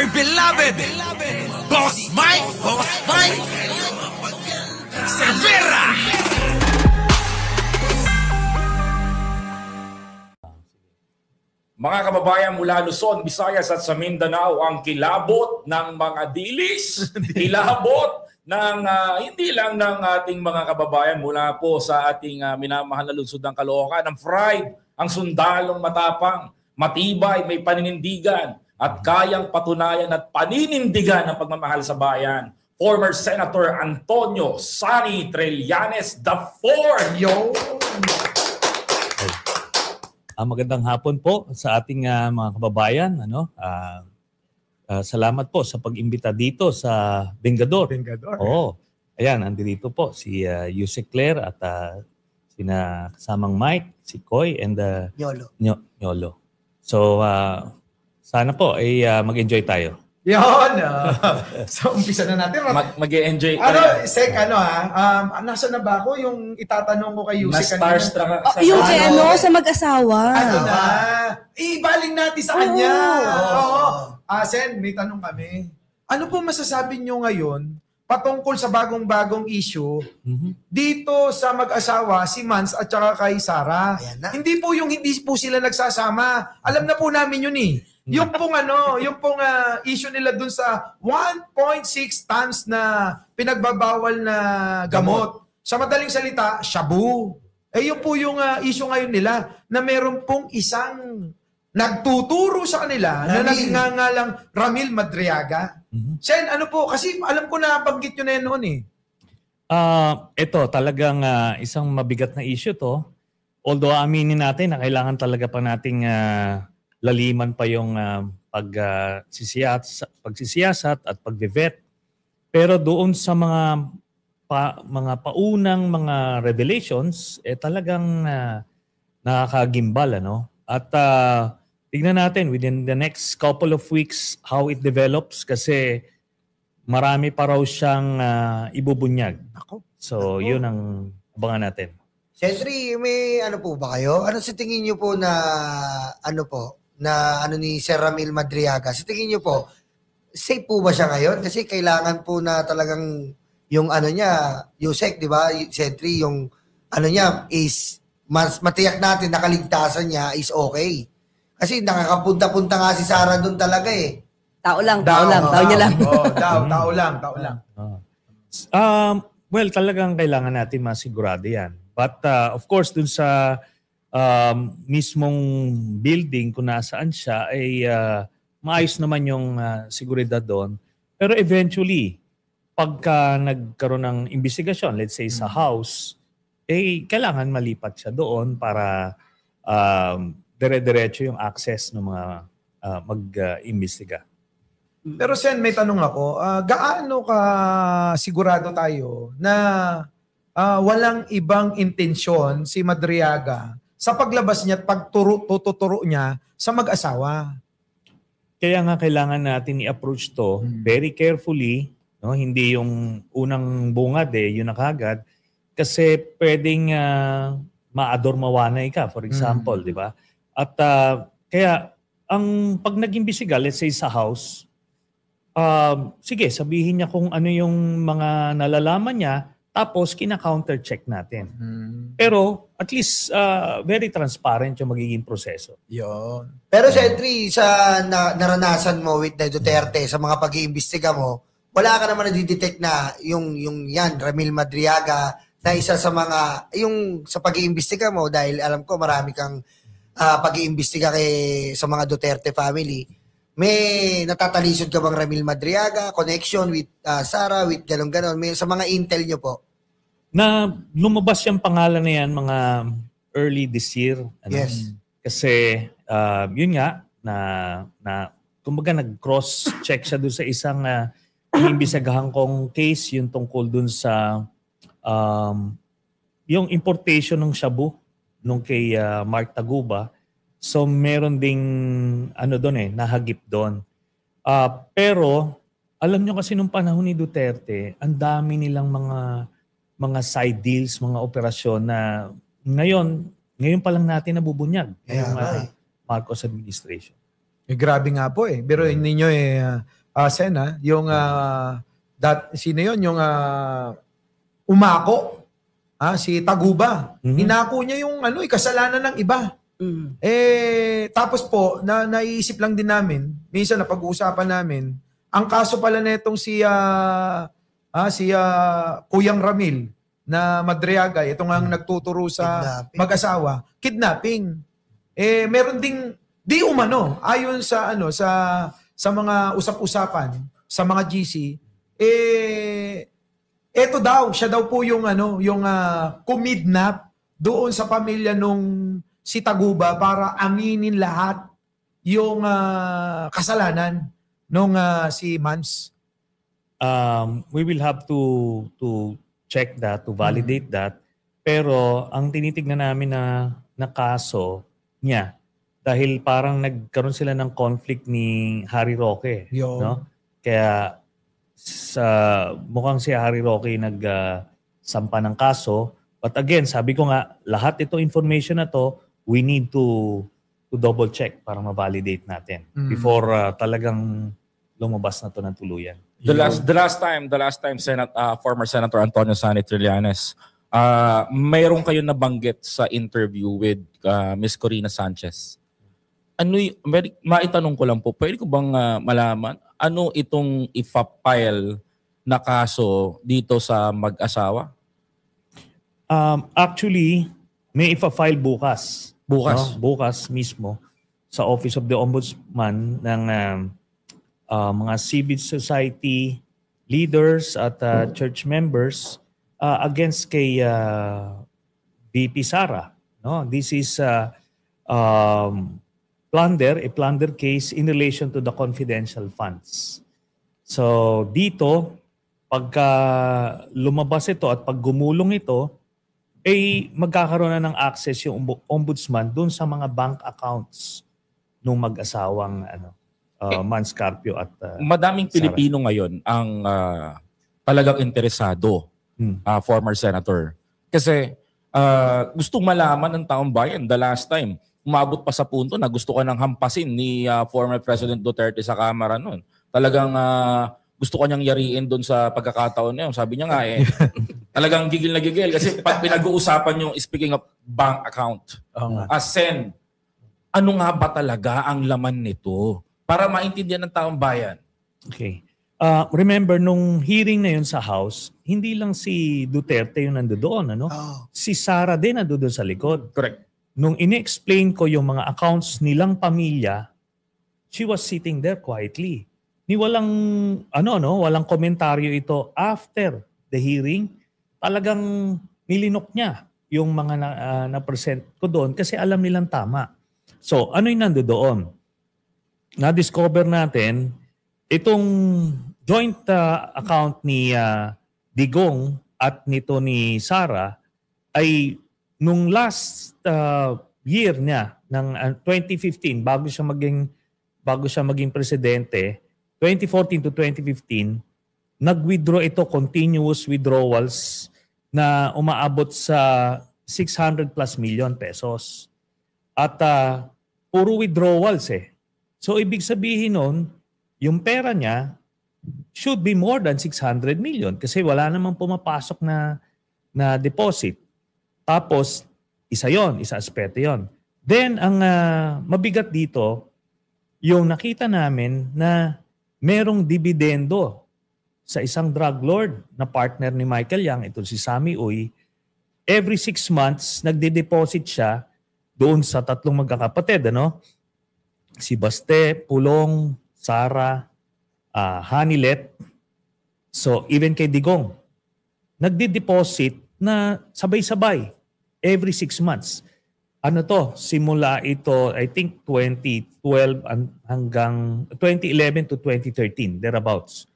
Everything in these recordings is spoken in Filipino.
our beloved Boss Mike Cervera. Mga kababayan mula Luzon, Visayas at sa Mindanao, ang kilabot ng mga dilis, kilabot ng hindi lang ng ating mga kababayan mula po sa ating minamahal na lungsod ng Caloocan, ang pride, ang sundalong matapang, matibay, may paninindigan at kayang patunayan at paninindigan ang pagmamahal sa bayan. Former Senator Antonio Sonny Trillanes IV. Yo! Magandang hapon po sa ating mga kababayan. Salamat po sa pag-imbita dito sa Vengador. Oo. Ayan, andito po si Yusek Claire at sina kasamang Mike, si Koy, and Nyolo. So, sana po ay mag-enjoy tayo. Yun! So, umpisa na natin. Mag-e-enjoy Sek, nasa na ba ako yung itatanong ko kay Yusek kanina? Yung kay sa mag-asawa. Ibaling natin sa kanya. Oo. Sen, may tanong kami. Ano po masasabi nyo ngayon patungkol sa bagong-bagong issue dito sa mag-asawa, si Mans at saka kay Sarah? Hindi po sila nagsasama. Alam na po namin yun eh. Yung pong issue nila dun sa 1.6 tons na pinagbabawal na gamot. Sa madaling salita, shabu. Yun po yung issue ngayon nila na meron pong isang nagtuturo sa kanila na nagngangalang Ramil Madriaga. Sen, ano po? Kasi alam ko na banggit nyo na yan noon eh. Ito, talagang isang mabigat na issue to. Although aminin natin na kailangan talaga pa nating laliman pa yung pagsisiyasat at pag-vet. Pero doon sa mga paunang mga revelations, talagang nakakagimbal. At tignan natin within the next couple of weeks how it develops kasi marami pa raw siyang ibubunyag. So yun ang abangan natin. Sentry, may ano po ba kayo? Ano sa tingin niyo po na ni Sir Ramil Madriaga? Sa tingin niyo po, safe po ba siya ngayon? Kasi kailangan po na talagang yung Yusek, di ba? Sentry, yung niya is matiyak natin na kaligtasan niya is okay. Kasi nakakapunta-punta nga si Sarah doon talaga eh. Tao niya lang. Tao lang. Well, talagang kailangan natin masigurado yan. But of course, dun sa mismong building kung nasaan siya ay maayos naman yung seguridad doon. Pero eventually, pagka nagkaroon ng investigasyon, let's say sa house, kailangan malipat siya doon para dire-diretso yung access ng mga mag-imbestiga. Pero Sen, may tanong ako, gaano ka sigurado tayo na walang ibang intensyon si Madriaga sa paglabas niya at pagtuturo niya sa mag-asawa? Kaya nga kailangan natin i-approach to very carefully, no? Hindi yung unang bungad yun na kagad. Kasi pwedeng maadormawanay ka, for example, di ba? At kaya ang pag nag-imbestiga, let's say sa house, sige, sabihin niya kung ano yung mga nalalaman niya, tapos kina-counter-check natin. Pero at least very transparent yung magiging proseso. Yun. Pero Sentry, sa naranasan mo with the Duterte, sa mga pag-iimbestiga mo, wala ka naman na-detect na yung yan, Ramil Madriaga, na isa sa mga, yung sa pag-iimbestiga mo, dahil alam ko marami kang pag-iimbestiga sa mga Duterte family, may natatalisod ka bang Ramil Madriaga, connection with Sarah, with ganon-ganon, may sa mga intel nyo po? Na lumabas yung pangalan na yan mga early this year. Yes. Kasi yun nga, na kumbaga nag-cross-check siya doon sa isang inimbisagahan kong case, yung tungkol doon sa yung importation ng shabu nung kay Mark Taguba. So meron ding nahagip doon. Pero alam nyo kasi nung panahon ni Duterte, ang dami nilang mga side deals, mga operasyon na ngayon pa lang natin nabubunyag yung Marcos administration. Grabe nga po eh. Pero ninyo Sen, yung sino yun? Yung umako. Si Taguba. Inako niya yung kasalanan ng iba. Tapos po, naiisip lang din namin, minsan na pag-uusapan namin, ang kaso pala netong si Kuyang Ramil na Madriaga, ito nga ang nagtuturo sa mag-asawa, kidnapping. Meron ding di umano ayon sa sa mga usap-usapan sa mga GC, eto daw, siya daw po yung kumidnap doon sa pamilya nung si Taguba para aminin lahat yung kasalanan nung si Mans. We will have to check that, to validate that. Pero ang tinitignan namin na kaso niya, dahil parang nagkaroon sila ng conflict ni Harry Roque. No? Kaya mukhang si Harry Roque nagsampa ng kaso. But again, sabi ko nga, lahat itong information na to, we need to double check para ma-validate natin before talagang lumabas na to ng tuluyan. The last time former Senator Antonio Sani Trillanes, mayroon kayo nabanggit sa interview with Miss Corina Sanchez. Maitanong ko lang po, pwede ko bang malaman ano itong ipa-file na kaso dito sa mag-asawa? Actually, may ipa-file bukas. Bukas? No? Bukas mismo sa Office of the Ombudsman ng mga civil society leaders at church members against kay VP Sara. No? This is a plunder case in relation to the confidential funds. So dito, pagka lumabas ito at pag gumulong ito, magkakaroon na ng access yung ombudsman dun sa mga bank accounts ng mag-asawang Mans Carpio at madaming Sara. Pilipino ngayon ang talagang interesado, former senator. Kasi gustong malaman ng taong bayan the last time. Umabot pa sa punto na gusto ka nang hampasin ni former President Duterte sa Kamara noon. Talagang gusto ko niyang yariin doon sa pagkakataon na yun. Sabi niya nga talagang gigil na gigil. Kasi pag pinag-uusapan yung speaking of bank account, Sen, ano nga ba talaga ang laman nito? Para maintindihan ng taong bayan. Okay. Remember, nung hearing na yun sa House, hindi lang si Duterte yung nandoon. Si Sara din nandoon sa likod. Correct. Nung ini-explain ko yung mga accounts nilang pamilya, she was sitting there quietly. Walang komentaryo ito after the hearing. Talagang nilinok niya yung mga na-present ko doon kasi alam nilang tama. So, ano yung nandoon? Na-discover natin itong joint account ni Digong at nito ni Sara ay nung last year niya ng 2015 bago siya maging presidente, 2014 to 2015, nag-withdraw ito, continuous withdrawals na umaabot sa 600 plus million pesos. At puro withdrawals So ibig sabihin nun, yung pera niya should be more than 600 million kasi wala namang pumapasok na deposit. Tapos, isa aspeto yon. Then, ang mabigat dito, yung nakita namin na merong dividendo sa isang drug lord na partner ni Michael Yang, ito si Sammy Uy. Every 6 months, nagde-deposit siya doon sa tatlong magkakapatid. Si Baste, Pulong, Sara, Hanilet. So, even kay Digong. Nagde-deposit na sabay-sabay every 6 months. Simula ito, I think 2012 hanggang 2011 to 2013, thereabouts.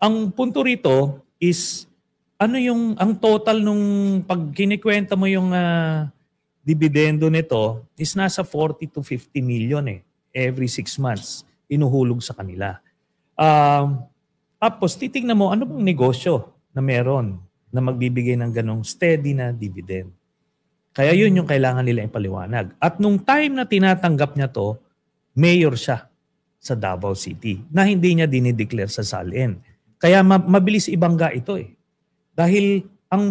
Ang punto rito is, ang total nung pag kinikwenta mo yung dividendo nito is nasa 40 to 50 million every 6 months inuhulog sa kanila. Tapos titignan mo, ano bang negosyo na meron na magbibigay ng ganong steady na dividend. Kaya yun yung kailangan nila ipaliwanag. At nung time na tinatanggap niya to, mayor siya sa Davao City na hindi niya dinideclare sa SALN. Kaya mabilis ibangga ito eh. Dahil ang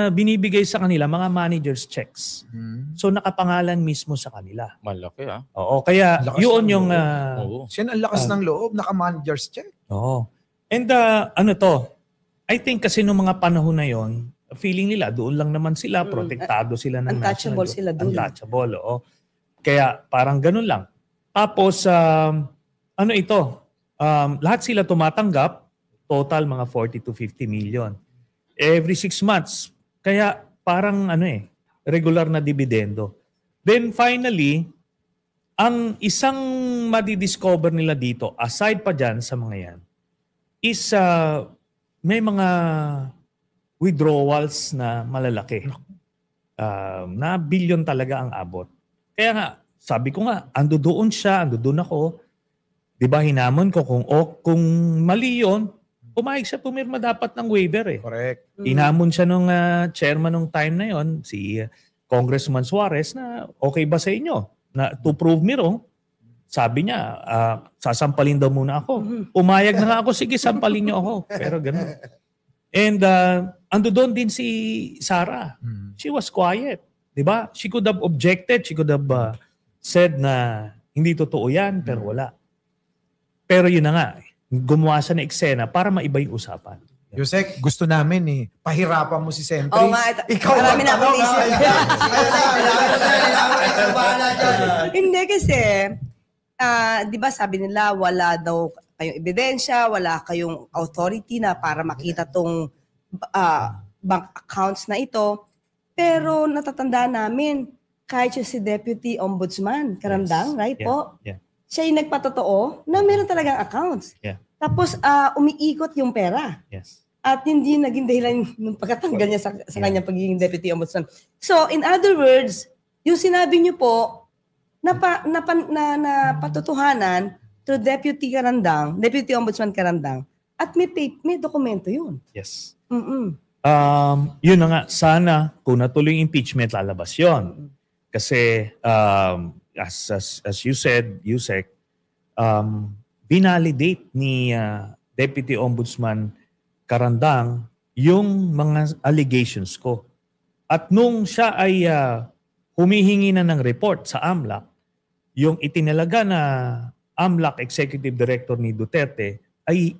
binibigay sa kanila mga managers checks. So nakapangalan mismo sa kanila. Malaki Oo, kaya Lakas yun ng yung Oo. Siya ang lakas ng loob, naka-managers check. oo. And ano to? I think kasi nung mga panahon na yon, feeling nila doon lang naman sila, protektado sila ng Untouchable national. sila doon. Untouchable, oo. Kaya parang ganun lang. Tapos ano ito? Lahat sila tumatanggap, total mga 40 to 50 million. Every 6 months. Kaya parang regular na dividendo. Then finally, ang isang madidiscover nila dito, aside pa dyan sa mga yan, is may mga withdrawals na malalaki. Na billion talaga ang abot. Kaya nga, sabi ko nga, ando doon siya, ando doon ako. Di ba hinamon ko kung mali yun, pumayag siya pumirma dapat ng waiver eh. Correct. Hinamon siya nung chairman nung time na yon, si Congressman Suarez, na okay ba sa inyo? Na to prove me wrong, sabi niya, sasampalin daw muna ako. Pumayag na nga ako, sige, sampalin niyo ako. Pero ganun. And ando doon din si Sara. She was quiet. Diba? She could have objected. She could have said na hindi totoo yan, pero wala. Pero yun na nga, gumawa siya ng eksena para maiba yung usapan. Yusek, gusto namin pahirapan mo si Sentry. Oo nga, Ikaw marami na akong magtanong, isip. Hindi kasi, di ba sabi nila, wala daw kayong ebidensya, wala kayong authority na para makita tong bank accounts na ito. Pero natatandaan namin, kahit siya si Deputy Ombudsman, Karandang, right po? Yeah. Siya yung nagpatotoo na meron talagang accounts. Yeah. Tapos umiikot yung pera. Yes. At hindi naging dahilan ng pagkatanggal niya sa kanyang pagiging Deputy Ombudsman. So, in other words, yung sinabi niyo po, napatutuhanan to Deputy Ombudsman Karandang, at may dokumento yun. Yes. Mm-mm. Yun na nga, sana kung natuloy yung impeachment, lalabas yun. Kasi, as you said, Yusek, binalidate ni Deputy Ombudsman Karandang yung mga allegations ko. At nung siya ay humihingi na ng report sa AMLAC, yung itinalaga na AMLAC Executive Director ni Duterte ay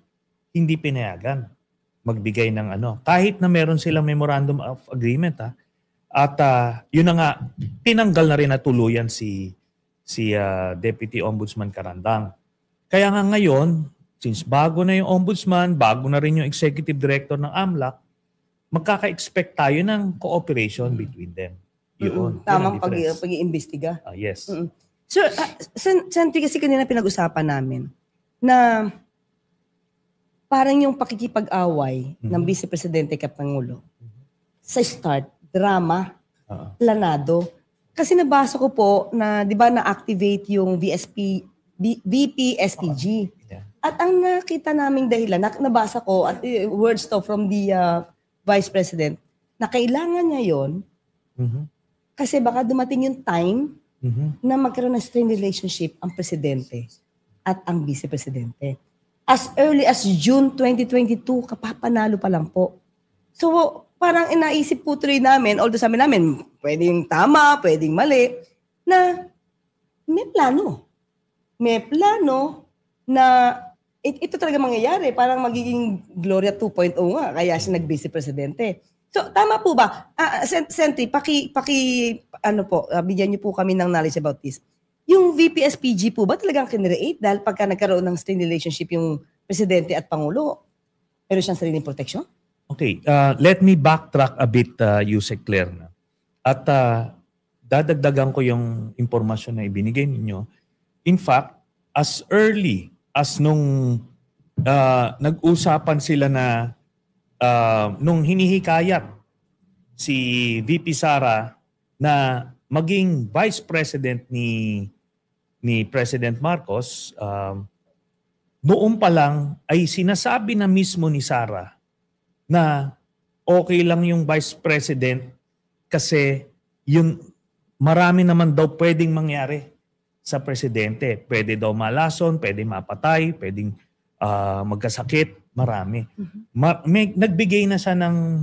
hindi pinayagan magbigay ng kahit na meron silang memorandum of agreement at yun na nga, tinanggal na rin na tuluyan si Deputy Ombudsman Karandang. Kaya nga ngayon, since bago na yung ombudsman, bago na rin yung executive director ng AMLAC, magkaka-expect tayo ng cooperation between them. Yun. Tamang pag-iimbestiga. Yes. So, Sentry, kasi kanina pinag-usapan namin na parang yung pakikipag-away ng Vice Presidente kay Pangulo sa start, drama, planado. Kasi nabasa ko po na, di ba, na-activate yung VP-SPG. At ang nakita naming dahilan, nabasa ko, at words to from the Vice President, na kailangan niya yon kasi baka dumating yung time na magkaroon ng strained relationship ang Presidente at ang Vice Presidente. As early as June 2022, kapapanalo pa lang po. So, parang inaisip po tuloy namin, although sabi namin, pwedeng tama, pwedeng mali, na may plano. May plano na ito talaga mangyayari. Parang magiging Gloria 2.0 nga, kaya siya nag-Vice Presidente. So, tama po ba? Sentry, bigyan niyo po kami ng knowledge about this. Yung VP-SPG po ba talagang kinreate dahil pagka nagkaroon ng strained relationship yung Presidente at Pangulo, meron siyang sariling protection? Okay, let me backtrack a bit, Yusek Claire. At dadagdagan ko yung impormasyon na ibinigay ninyo. In fact, as early as nung nag-usapan sila na nung hinihikayat si VP Sara na maging Vice President ni President Marcos, noon pa lang ay sinasabi na mismo ni Sara na okay lang yung Vice President kasi yung marami naman daw pwedeng mangyari sa presidente. Pwede daw malason, pwede mapatay, pwedeng magkasakit, marami. Nagbigay na siya ng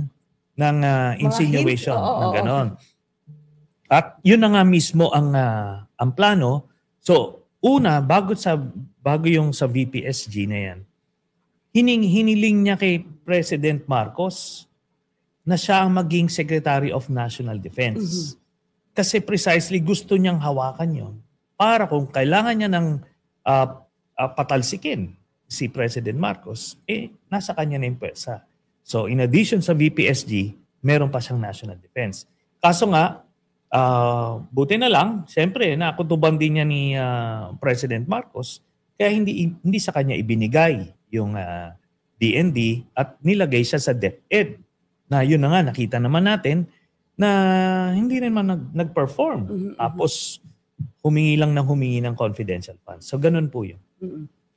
insinuation ng ganon. At yun na nga mismo ang plano. So, una, bago yung sa VPSG na yan, hiniling niya kay President Marcos na siya ang maging Secretary of National Defense. Kasi precisely gusto niyang hawakan yon para kung kailangan niya ng patalsikin si President Marcos, nasa kanya na yung pwersa. So in addition sa VPSG, meron pa siyang National Defense. Kaso nga, buti na lang, siyempre, nakutuban din niya ni President Marcos, kaya hindi sa kanya ibinigay yung DND at nilagay siya sa DepEd. Na yun na nga, nakita naman natin na hindi naman nag-perform. Tapos humingi ng confidential funds. So ganun po yun.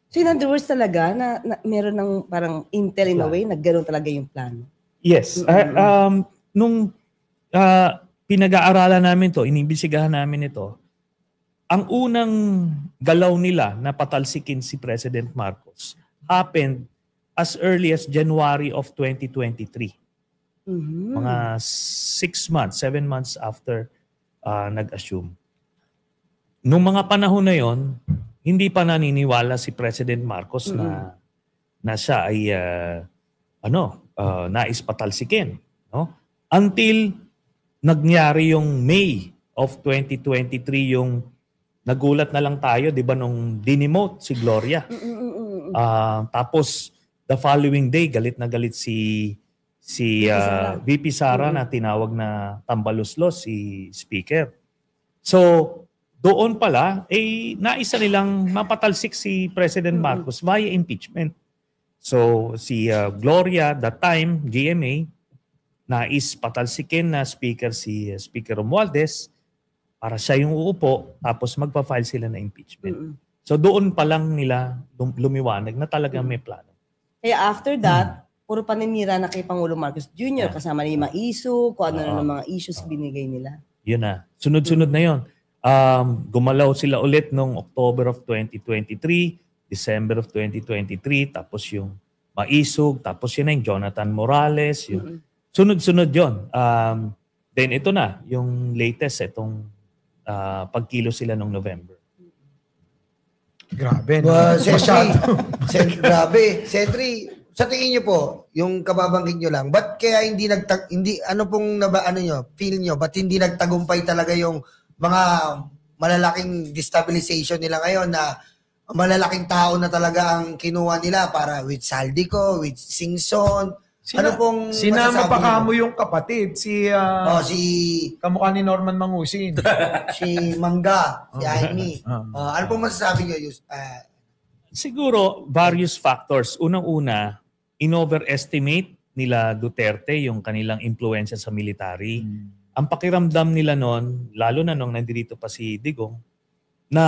So in other words talaga, na meron ng parang intel in a way, na gano'n talaga yung plano? Yes. Nung pinag-aaralan namin to, inimbisigahan namin ito, ang unang galaw nila na patalsikin si President Marcos happened as early as January of 2023. Mga 6 months, 7 months after nag-assume. Nung mga panahon na yon, hindi pa naniniwala si President Marcos na siya ay nais patalsikin. No? Until nagyari yung May of 2023, yung nagulat na lang tayo, di ba, nung dinemote si Gloria. Tapos the following day, galit na galit si VP Sara na tinawag na tambaluslos si Speaker. So, doon pala, naisa nilang mapatalsik si President Marcos via impeachment. So, si Gloria, that time, GMA, nais patalsikin na Speaker si Speaker Romualdez para siya yung uupo, tapos magpa-file sila na impeachment. So, doon pa lang nila lumiwanag na talagang may plano. Kaya after that, puro paninira na kay Pangulo Marcos Jr. Kasama na yung mga issue, kung ano na mga issues binigay nila. Yun na. Sunod-sunod na yun. Gumalaw sila ulit noong October of 2023, December of 2023, tapos yung Maisog, tapos yun na yung Jonathan Morales. Yung sunod-sunod yun. Then ito na, yung latest, itong pagkilo sila noong November. Grabe. Grabe. Sentry, sa tingin niyo po, yung kababanggit niyo lang, ba't kaya feel niyo, ba't hindi nagtagumpay talaga yung mga malalaking destabilization nila ngayon na malalaking tao na talaga ang kinuha nila para with Saldico, with Singson. Sinama pa kamo yung kapatid, si kamukha ni Norman Mangusin. Si Mangga, si Aimee. Ano pong masasabi niyo? Siguro, various factors. Unang-una, in-overestimate nila Duterte yung kanilang impluensya sa military. Ang pakiramdam nila noon, lalo na nung nandito pa si Digong, na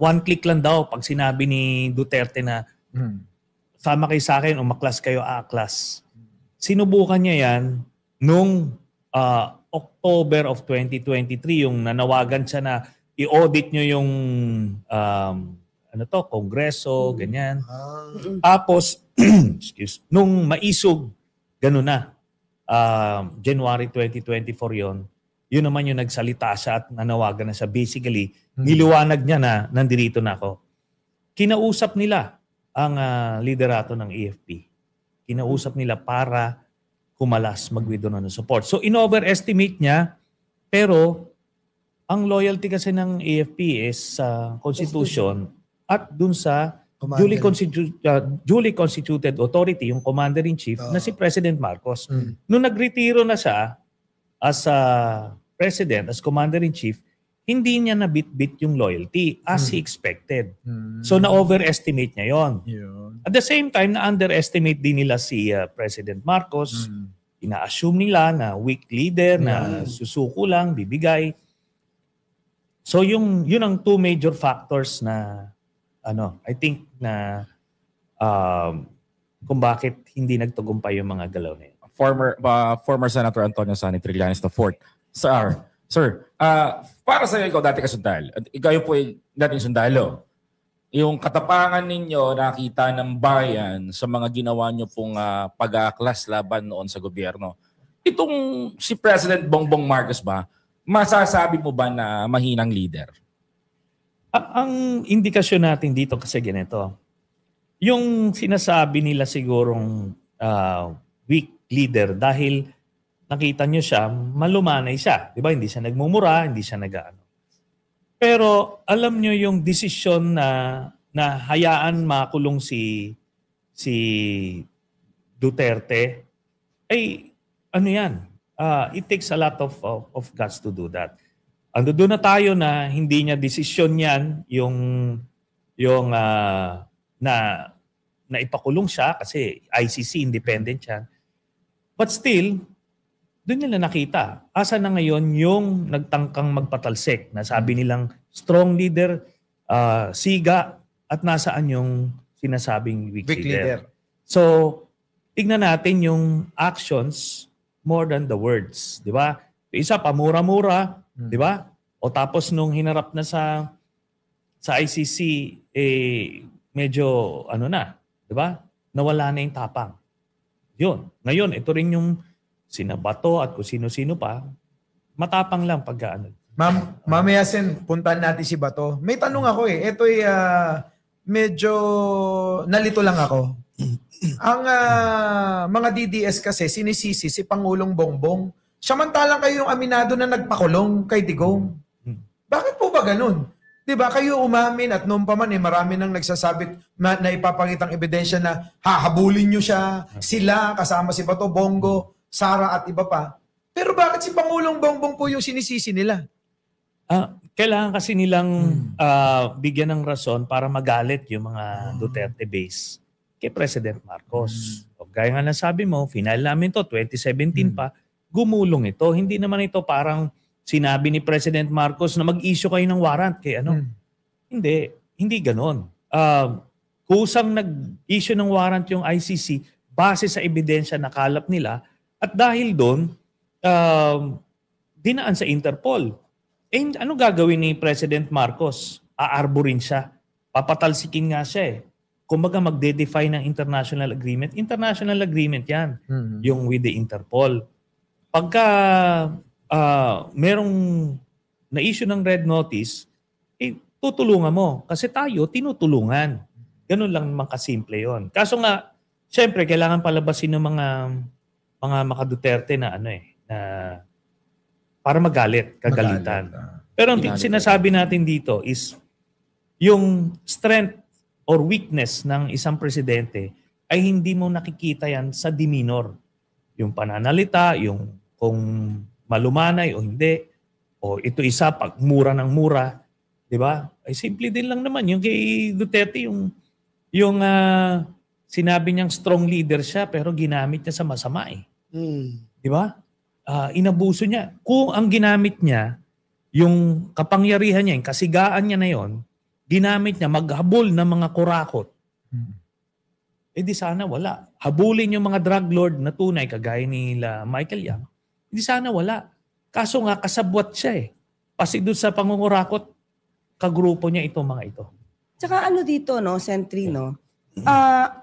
one click lang daw pag sinabi ni Duterte na sama kayo sa akin, umaklas kayo, aaklas. Sinubukan niya yan nung October of 2023, yung nanawagan siya na i-audit nyo yung Kongreso, ganyan. Tapos, nung Maisog, gano'n na. January 2024 yon. Yun naman yung nagsalita siya at nanawagan na siya. Basically, niliwanag niya na nandito na ako. Kinausap nila ang liderato ng AFP. Kinausap nila para kumalas, mag-withdraw ng support. So, in-overestimate niya, pero ang loyalty kasi ng AFP is sa Constitution at dun sa duly constituted authority, yung Commander-in-Chief, na si President Marcos. Nung nagretiro na siya as President, as Commander-in-Chief, hindi niya nabit-bit yung loyalty as he expected. So, na-overestimate niya yon. At the same time, na-underestimate din nila si President Marcos. Ina-assume nila na weak leader, na susuko lang, bibigay. So, yun ang two major factors na I think na kung bakit hindi nagtagumpay yung mga galaw na yun. Former Senator Antonio Sani Trillanes IV. Sir, Sir, para sa iyo, ikaw dati kasundal, at ikaw po ay dating sundalo. Yung katapangan ninyo nakita ng bayan sa mga ginawa nyo pong pag-aaklas laban noon sa gobyerno. Itong si President Bongbong Marcos ba, masasabi mo ba na mahinang leader? Ang indikasyon natin dito kasi ganito. Yung sinasabi nila sigurong weak leader dahil nakita nyo siya, malumanay siya. Di ba? Hindi siya nagmumura, hindi siya nag-ano. Pero alam nyo yung desisyon na hayaan makulong si Duterte, ay ano yan? It takes a lot of guts to do that. Ando doon na tayo na hindi niya desisyon yan yung na ipakulong siya kasi ICC independent yan. But still, doon nila nakita. Asa na ngayon yung nagtangkang magpatalsik na sabi nilang strong leader, siga, at nasaan yung sinasabing weak leader. So, tignan natin yung actions more than the words. Di ba? Isa, pamura-mura. Di ba? O tapos nung hinarap na sa ICC, medyo ano na. Di ba? Nawala na yung tapang. Yun. Ngayon, ito rin yung sinabato at kung sino-sino pa, matapang lang pag-ano. Mamaya Sen, puntahan natin si Bato. May tanong ako eh. Ito ay medyo nalito lang ako. Ang mga DDS kasi sinisisi si Pangulong Bongbong. Samantalang kayo yung aminado na nagpakulong kay Digong. Bakit po ba ganun? Diba, kayo umamin at noon pa man marami nang nagsasabit na ipapakitang ebidensya na hahabulin nyo siya, sila, kasama si Bato, Bongo, Sara at iba pa. Pero bakit si Pangulong Bongbong po yung sinisisi nila? Kailangan kasi nilang bigyan ng rason para magalit yung mga Duterte base kay President Marcos. Gaya nga nasabi mo, final namin to 2017 pa, gumulong ito. Hindi naman ito parang sinabi ni President Marcos na mag-issue kayo ng warrant kay ano. Hindi ganon. Kusang nag-issue ng warrant yung ICC base sa ebidensya na kalap nila at dahil doon, dinaan sa Interpol. Ano gagawin ni President Marcos? Aarborin siya. Papatalsikin nga siya eh. Kumbaga magde-defy ng international agreement. International agreement yan. Yung with the Interpol. Pagka merong na-issue ng red notice, tutulungan mo. Kasi tayo, tinutulungan. Ganun lang naman kasimple yon. Kaso nga, syempre, kailangan palabasin ng mga maka-Duterte na na para kagalitan. Pero ang sinasabi natin dito is yung strength or weakness ng isang presidente ay hindi mo nakikita yan sa demeanor. Yung pananalita, yung kung malumanay o hindi, o ito isa pag mura ng mura, di ba? Ay simple din lang naman. Yung kay Duterte, yung sinabi niyang strong leader siya pero ginamit niya sa masama eh. Di ba? Inabuso niya. Kung ang ginamit niya, yung kapangyarihan niya, yung kasigaan niya na yon, ginamit niya maghabol ng mga kurakot. Di sana wala. Habulin yung mga drug lord na tunay, kagaya nila Michael Yang, di sana wala. Kaso nga, kasabwat siya eh. Kasi doon sa pangungurakot, kagrupo niya itong mga ito. Tsaka ano dito, no, Sentry, no?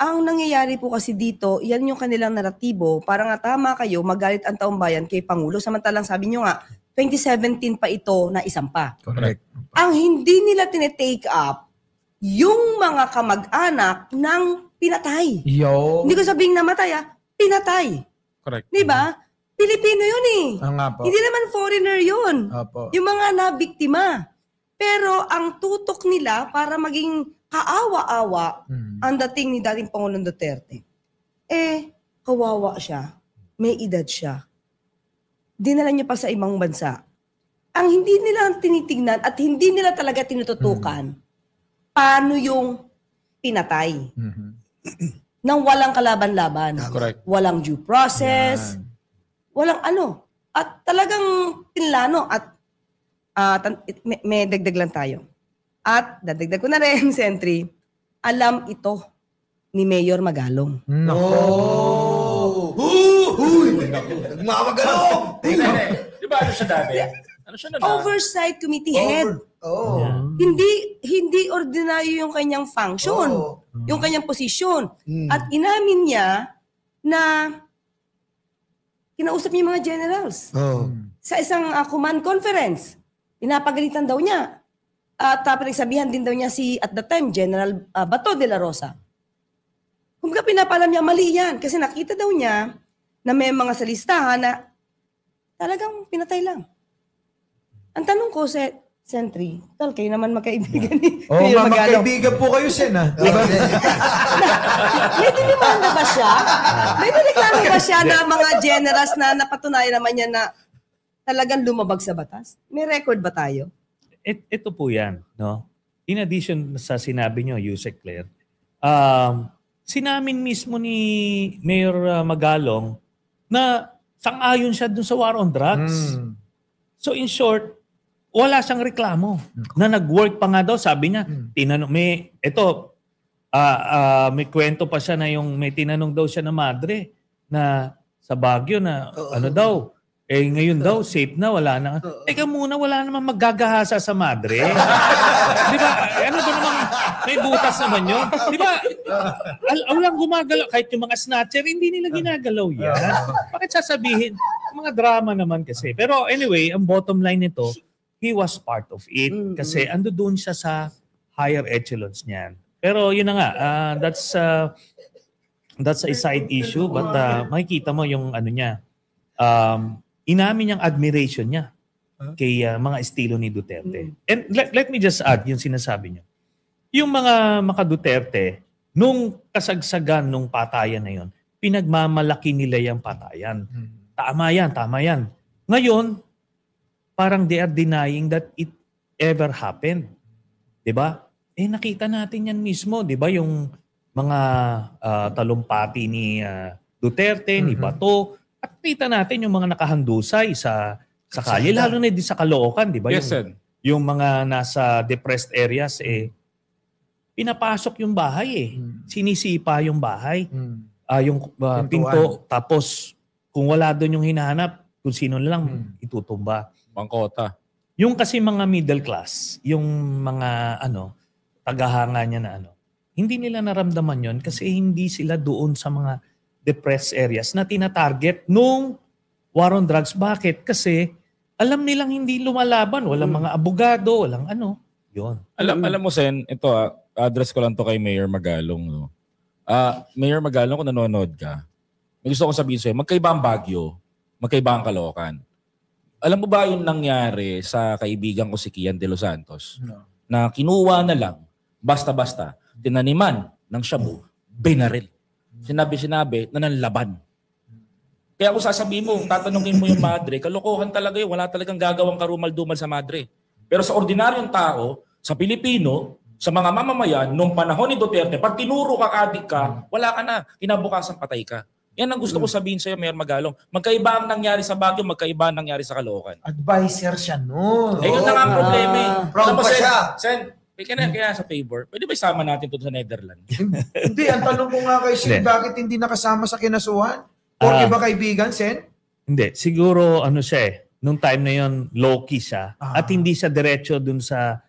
Ang nangyayari po kasi dito, yan yung kanilang naratibo. Para nga tama kayo, magalit ang taong bayan kay Pangulo. Samantalang sabi nyo nga, 2017 pa ito na isampa. Correct. Ang hindi nila tinetake up, yung mga kamag-anak ng pinatay. Hindi ko sabing namatay, pinatay. Correct. Di ba? Pilipino yun eh. Nga po. Hindi naman foreigner yun. Opo. Yung mga nabiktima. Pero ang tutok nila para maging kaawa-awa ang dating ni dating Pangulong Duterte. Kawawa siya. May edad siya. Dinala niya pa sa ibang bansa. Ang hindi nila tinitignan at hindi nila talaga tinututukan, paano yung pinatay? Nang walang kalaban-laban. Correct. Walang due process. Walang ano. At talagang pinlano at may dagdag lang tayo. At dadagdag ko na rin, Sentry, alam ito ni Mayor Magalong. Uy! Nagmamagalong! Di ba ano siya dati? Ano siya na Oversight Committee head. Hindi ordinaryo yung kanyang function, yung kanyang posisyon. At inamin niya na kinausap niya yung mga generals sa isang command conference. Pinapagalitan daw niya. At pinagsabihan din daw niya at the time, General Bato de la Rosa. Kumbaga pinapalam niya, mali yan. Kasi nakita daw niya na may mga sa listahan na talagang pinatay lang. Ang tanong ko, Sentry, kayo naman magkaibigan ni Mayor Magalong. Magkaibigan po kayo, Sen, ha? May dinimanda ba siya? May nireklamo ba siya na mga generals na napatunayan naman niya na talagang lumabag sa batas? May record ba tayo? Ito po yan, no? In addition sa sinabi nyo, Yusek Claire, sinamin mismo ni Mayor Magalong na sang-ayon siya dun sa war on drugs. So in short, wala siyang reklamo. Na nag-work pa nga daw, sabi niya, may kwento pa siya na may tinanong daw siya na madre na sa Baguio na ano daw, ngayon daw, safe na, wala na. Teka muna, wala namang maggagahasa sa madre. Di ba? Ano ba namang, may butas naman yun. Di ba? Walang gumagalaw. Kahit yung mga snatcher, hindi nila ginagalaw yan. Bakit sasabihin? Mga drama naman kasi. Pero anyway, ang bottom line nito, he was part of it. Kasi ando doon siya sa higher echelons niyan. Pero yun na nga, that's a side issue. But makikita mo yung ano niya, inamin niyang admiration niya kay mga estilo ni Duterte. And let me just add yung sinasabi niyo. Yung mga Duterte, nung kasagsagan nung patayan na yon, pinagmamalaki nila yung patayan. Tama yan. Ngayon, parang they are denying that it ever happened. 'Di ba? Nakita natin yan mismo, 'di ba? Yung mga talumpati ni Duterte, ni Bato, at kita natin yung mga nakahandusay sa kalye, lalo na din sa Caloocan, di ba? Yes, yung mga nasa depressed areas, pinapasok yung bahay Sinisipa yung bahay. Yung pinto, tapos kung wala doon yung hinahanap, kung sino na lang itutumba. Bangkota. Yung kasi mga middle class, yung mga tagahanga niya na hindi nila naramdaman yon kasi hindi sila doon sa mga depressed areas na tina-target nung war on drugs. Bakit? Kasi alam nilang hindi lumalaban. Walang mga abogado, walang Yun. Alam mo, Sen, ito address ko lang to kay Mayor Magalong. No? Mayor Magalong, kung nanonood ka, may gusto kong sabihin sa'yo, magkaiba ang Baguio, magkaiba ang Caloocan. Alam mo ba yung nangyari sa kaibigan ko si Kian de los Santos? No. Na kinuha na lang, basta-basta, tinaniman ng shabu, binaril. Sinabi na nanlaban. Kaya kung sasabihin mo, tatanungin mo yung madre, kalokohan talaga yun. Wala talagang gagawang karumal-dumal sa madre. Pero sa ordinaryong tao, sa Pilipino, sa mga mamamayan, nung panahon ni Duterte, pag tinuro ka, adik ka, wala ka na. Kinabukasan patay ka. Yan ang gusto ko sabihin sa'yo, Mayor Magalong. Magkaiba ang nangyari sa Baguio, magkaiba ang nangyari sa Caloocan. Advisor siya noon. Yun na nga ang problema. Proud pa siya. Sen, kaya sa favor, pwede ba isama natin ito sa Netherlands? Hindi, ang tanong ko nga kay Sen, bakit hindi nakasama sa kinasuhan? Porque ba kaibigan, Sen? Hindi. Siguro, siya nung time na yon low-key siya. At hindi siya diretso dun sa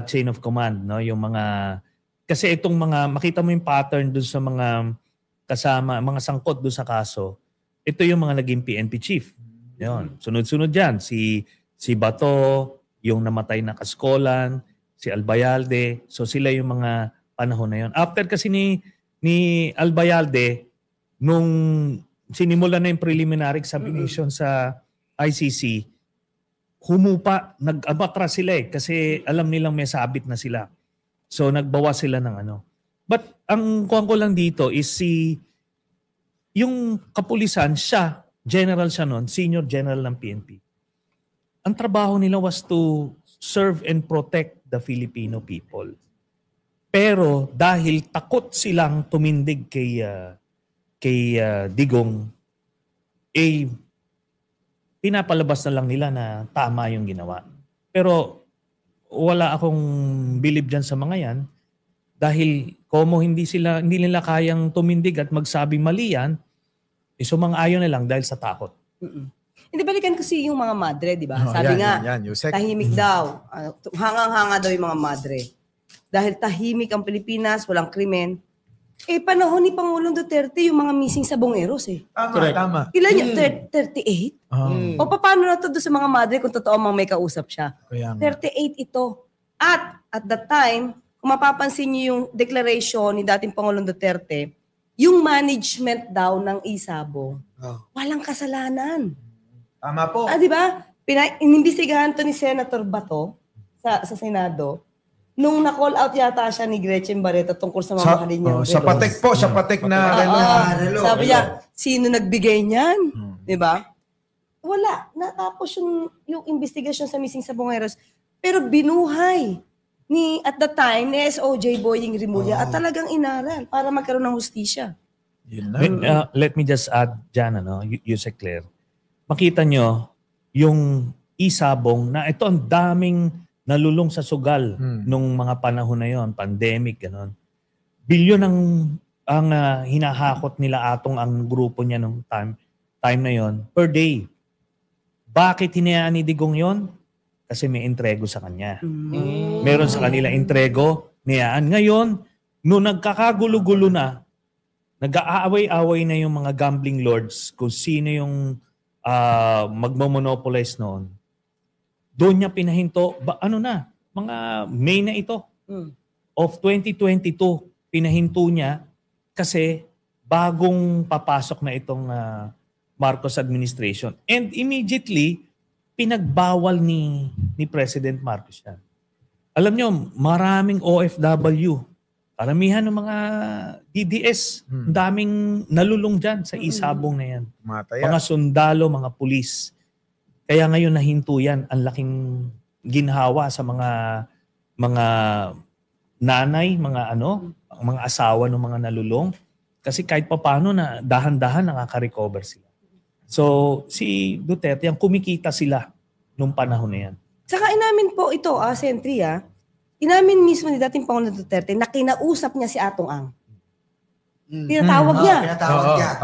chain of command. No? Yung mga, kasi itong mga, makita mo yung pattern dun sa mga kasama, mga sangkot dun sa kaso. Ito yung mga naging PNP chief. Yun. Sunod-sunod yan. Si Bato, yung namatay na Kaskolan, si Albayalde. So sila yung mga panahon na yun. After kasi ni Albayalde, nung sinimula na yung preliminary examination sa ICC, humupa, nag-abatras sila kasi alam nilang may sabit na sila. So nagbawas sila ng But ang kuwan ko lang dito is yung kapulisan, general siya noon, senior general ng PNP. Ang trabaho nila was to serve and protect the Filipino people. Pero dahil takot silang tumindig kay Digong, pinapalabas na lang nila na tama yung ginawa. Pero wala akong believe dyan sa mga yan dahil hindi nila kayang tumindig at magsabing mali yan, sumang-ayon na lang dahil sa takot. Hindi, balikan kasi yung mga madre, di ba? Oh, Sabi yan, nga, yan, Yusek. tahimik daw. Hangang-hanga daw yung mga madre. Dahil tahimik ang Pilipinas, walang krimen. Panahon ni Pangulong Duterte, yung mga missing sa Bongeros Tama, Correct. tama. Ilan yung 38? Oh, O paano na to doon sa mga madre kung totoo mang may kausap siya? kaya nga. 38 ito. At that time, kung mapapansin niyo yung declaration ni dating Pangulong Duterte, yung management daw ng Isabong, walang kasalanan. Tama po. Di ba? Inimbestigahan to ni Senator Bato sa Senado. Nung na-call out yata siya ni Gretchen Barreto tungkol sa mamahalin niyang Sa relo. patek po, sa patek na relo. Sabi niya, sino nagbigay niyan? Di ba? Wala. Natapos yung investigasyon sa missing sa Bongeros. Pero binuhay at the time ni SOJ Boying Rimulya at talagang inaral para magkaroon ng hustisya. Yun na. Let me just add dyan, Yusek Claire. Makita nyo yung Isabong na ito ang daming nalulong sa sugal nung mga panahon na yon, pandemic, gano'n. Bilyon ang hinahakot nila Atong ang grupo niya nung time na yon per day. Bakit hinayaan ni Digong yon? Kasi may entrego sa kanya. Meron sa kanila entrego, niyaan. Ngayon, nung nagkakagulo-gulo na, nag-aaway-away na yung mga gambling lords kung sino yung magmomonopolize noon. Doon niya pinahinto, mga May na ito, of 2022, pinahinto niya kasi bagong papasok na itong Marcos administration. And immediately, pinagbawal ni President Marcos yan. Alam niyo, maraming OFW, karamihan ng mga DDS, daming nalulong dyan sa Isabong na yan. Mataya. Mga sundalo, mga pulis. Kaya ngayon nahinto yan, ang laking ginhawa sa mga nanay, mga asawa ng mga nalulong. Kasi kahit papaano na dahan-dahan nakaka-recover sila. So si Duterte, yung kumikita sila nung panahon na yan. Saka inamin po ito, Sentry, inamin mismo ni dating Pangulong Duterte na kinausap niya si Atong Ang. Tinatawag niya.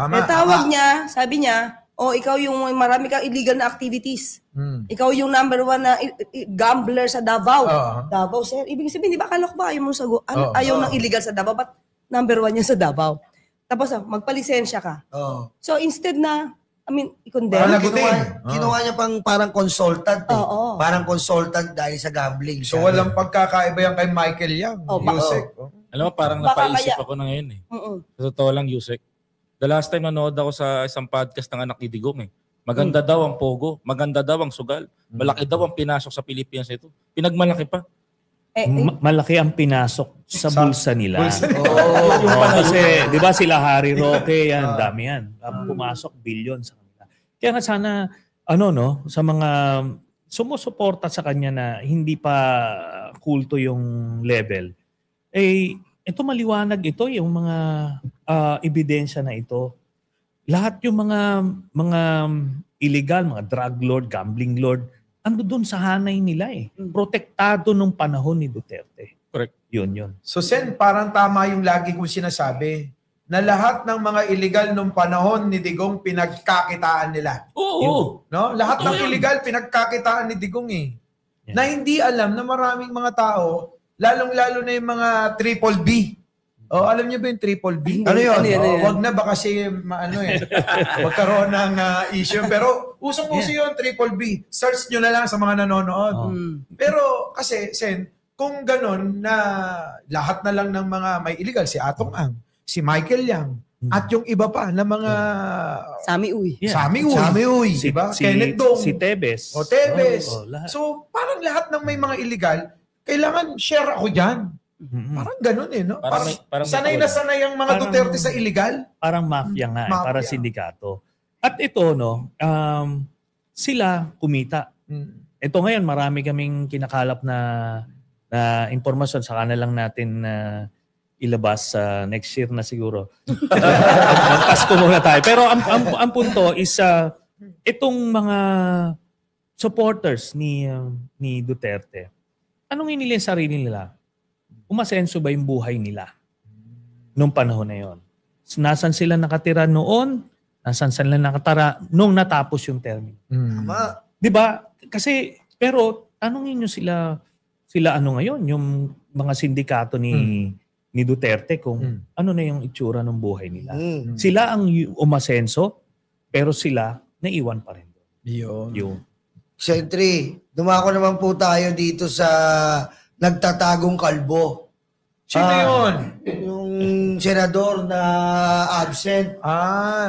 Tinatawag niya, sabi niya, ikaw yung marami kang illegal na activities. Ikaw yung number 1 na gambler sa Davao. Davao, sir. Ibig sabihin, di ba kalok ba? Ayaw ng illegal sa Davao, but number 1 niya sa Davao. Tapos, magpalisensya ka. So, instead na, i-condemn. Kinuha niya parang consultant eh. Oo. Parang consultant dahil sa gambling. So walang pagkakaiba yan kay Michael Yang. Yusek. Alam mo, parang Baka napaisip kaya- ako na ngayon eh. Sa totoo lang, Yusek. The last time nanood ako sa isang podcast ng anak ni Digong eh. Maganda daw ang pogo, maganda daw ang sugal, malaki daw ang pinasok sa Pilipinas ito. Pinagmalaki pa. Malaki ang pinasok sa bulsa nila. Kasi, di ba sila Harry Roque, yan, dami yan. Ang pumasok, billion sa kanila. Kaya nga sana, sa mga sumusuporta sa kanya na hindi pa kulto yung level, ito maliwanag ito, yung mga ebidensya na ito. Lahat yung mga illegal, mga drug lord, gambling lord, ando doon sa hanay nila eh. Protektado nung panahon ni Duterte. correct. Yun. So Sen, parang tama yung lagi kong sinasabi na lahat ng mga illegal nung panahon ni Digong pinagkakitaan nila. Oo. No? Lahat ng illegal pinagkakitaan ni Digong eh. Yeah. Na hindi alam na maraming mga tao, lalong-lalo na yung mga triple B. Alam niyo ba yung triple B? Ano yun? Ano yun? Wag na ba kasi magkaroon ng issue. Pero usong-uso yun, triple B. Search nyo na lang sa mga nanonood. Pero kasi, Sen, kung ganun na lahat na lang ng mga may illegal, si Atong Ang, si Michael Yang, at yung iba pa na mga Sami Uy. Yeah. Sami Uy, diba? Kenneth Dong, Si Tebes. Tebes. Lahat. So, parang lahat ng may mga illegal, kailangan share ako dyan. Parang ganun no? Parang sanay na sanay ang mga Parang- Duterte sa illegal. Parang mafia nga, Mafia. para sindikato. At ito, sila kumita. Ito ngayon, marami kaming kinakalap na impormasyon. Saka na lang natin ilabas next year na siguro. Magpasko muna tayo. Pero ang punto is, itong mga supporters ni Duterte, anong inili ang sarili nila? Umasenso ba yung buhay nila nung panahon na yon? Nasaan sila nakatira noon Nasaan sila nakatara nung natapos yung termino. Tama. 'Di ba? Kasi pero tanungin niyo sila ano ngayon, yung mga sindikato ni Duterte kung ano na yung itsura ng buhay nila. Sila ang umasenso pero sila naiwan pa rin. Yun. Sentry, dumako naman po tayo dito sa nagtatagong kalbo. Sino yun? Yung senador na absent.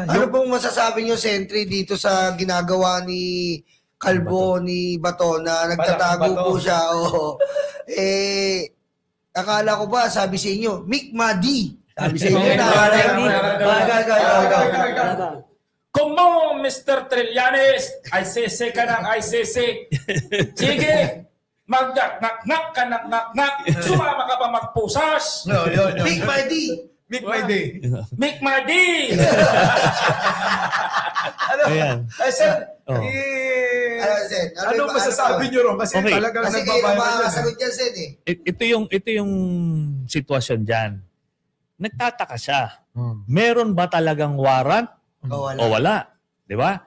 Ano pong masasabi nyo, Sentry, dito sa ginagawa ni Kalbo, ni Bato, na nagtatago Bato. po siya? Oo. Akala ko ba, sabi sa inyo, Mick Madi. Sabi sa inyo, Kumo, Mr. Trillanes, ICC ka ng ICC. Sige, mag-nak-nak ka ng nak-nak. Sumama ka pa magpusas. Mick Madi. Mick my day. Mick Madi! Ayan. Sen, Oh. Sen? anong masasabi nyo ron? Kasi Okay. talagang Kasi kayo nagbabayad yan. makasagot yan, Sen, eh. Ito yung sitwasyon diyan. Nagtataka siya. Meron ba talagang warrant O wala. o wala? 'Di ba?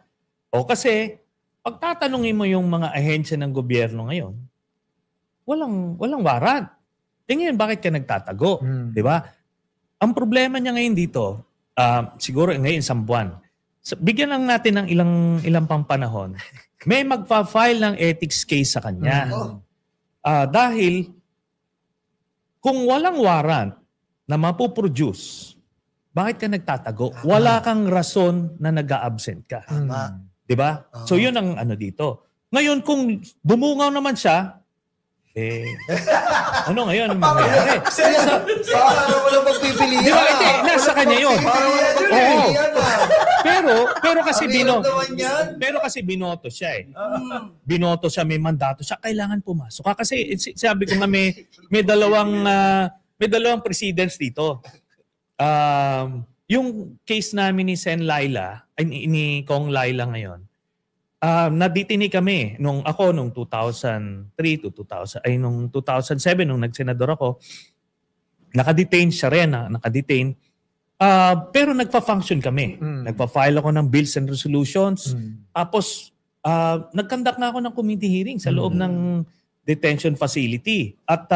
O kasi pagtatanungin mo yung mga ahensya ng gobyerno ngayon, walang warrant. Tingin bakit ka nagtatago, 'di ba? Ang problema niya ngayon dito, siguro ngayon isang buwan. Bigyan lang natin ng ilang pampanahon. May magfa-file ng ethics case sa kanya. Dahil kung walang warrant na mapuproduce, bakit ka nagtatago? Wala kang rason na nag-a-absent ka. Tama. 'Di ba? So 'yun ang ano dito. Ngayon kung dumungaw naman siya, ano ngayon ang mangyayari? Paano mo lang pagpipilian? Di ba? Hindi, nasa kanya yun. Oo. Pero kasi Ang hirap naman yan. pero kasi binoto siya eh. Binoto siya, may mandato siya, kailangan pumasok ka. Kasi sabi ko nga may dalawang presidents dito. Yung case namin ni Sen Laila, ni Kong Laila ngayon, naditini kami nung 2003 to 2007 nung nagsenador ako, nakadetain siya rin, nakadetain. Pero nagpa-function kami. Nagpa-file ako ng bills and resolutions. Tapos nag-conduct na ako ng committee hearing sa loob ng detention facility. At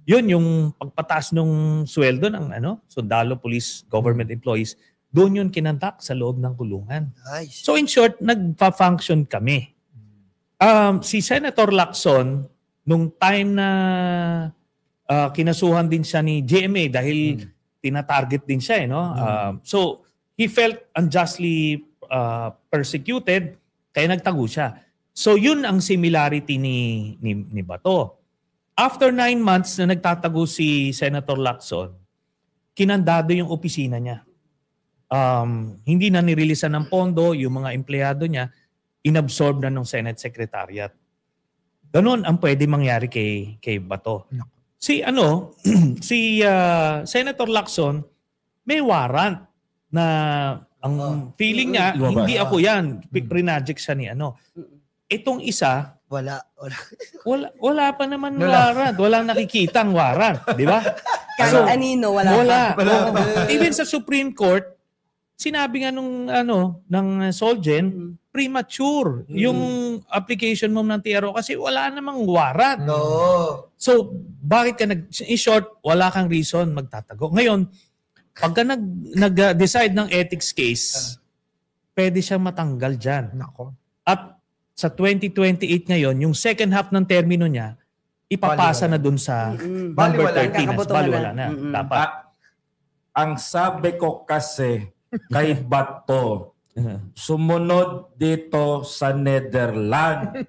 yun yung pagpataas ng sweldo ng sundalo, police, government employees. Doon yun kinandak sa loob ng kulungan. Nice. So in short, nagpa-function kami. Si Senator Lacson, nung time na kinasuhan din siya ni GMA dahil tinatarget din siya. So he felt unjustly persecuted, kaya nagtago siya. So yun ang similarity ni Bato. After 9 months na nagtatago si Senator Lacson, kinandado yung opisina niya. Hindi na nirilisan ng pondo, yung mga empleyado niya, inabsorb na ng Senate Secretariat. Ganon ang pwede mangyari kay Bato. Si Senator Lacson, may warrant na ang feeling niya, hindi ako yan. Prinaject siya ni Itong isa, wala pa naman warrant. Walang nakikitang warrant. Di ba? Kahit anino, wala. Even sa Supreme Court, sinabi nga ng Solgen, premature yung application mo ng TRO kasi wala namang warrant. No. So, bakit ka in short, wala kang reason magtatago. Ngayon, pagka nag-decide ng ethics case, pwede siyang matanggal dyan. At sa 2028 ngayon, yung second half ng termino niya, ipapasa na dun sa number 13. Baliwala na. Dapat. Ang sabi ko kasi kay Bato, sumunod dito sa Netherlands.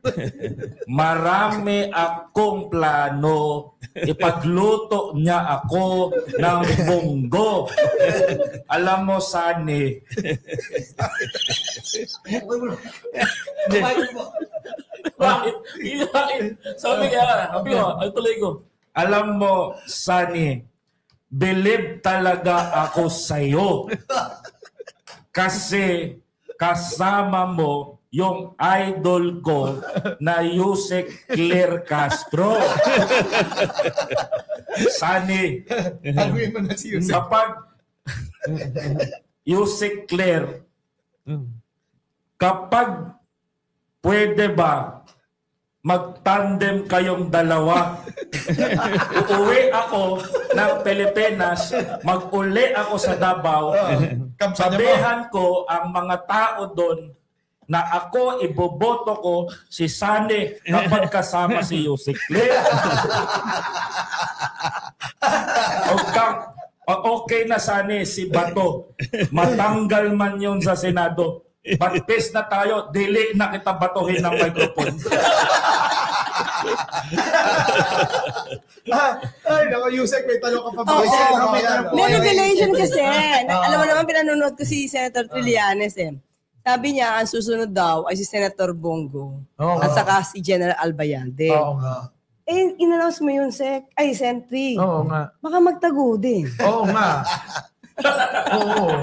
Marami akong plano. Ipagluto niya ako ng munggo. Alam mo, Sani. Bakit? Sabi ko, tuloy ko. Alam mo, Sani, believe talaga ako sa'yo. Kasi kasama mo yung idol ko na Yusek Claire Castro. Sani, Aluin mo na si Yusek. kapag Yusek Claire kapag pwede ba mag-tandem kayong dalawa. Uuwi ako ng Pilipinas, mag-uli ako sa Davao. Sabihan ko ang mga tao doon na ako, iboboto ko si Sani kapag kasama si Yusikli. Okay na Sani, si Bato. Matanggal man yun sa Senado. Batis na tayo, dili na kita batuhin ng microphone. Ay, naku, Yusek, may tanong ka pa ba? May revelation kasi. Alam mo naman, pinanonood ko si Senator Trillanes eh. Sabi niya, ang susunod daw ay si Senator Bongo at saka si General Albayalde. Oo nga. Eh, in-announce mo yun, Sentry. Oo nga. Baka magtago din. Oo nga. Oo.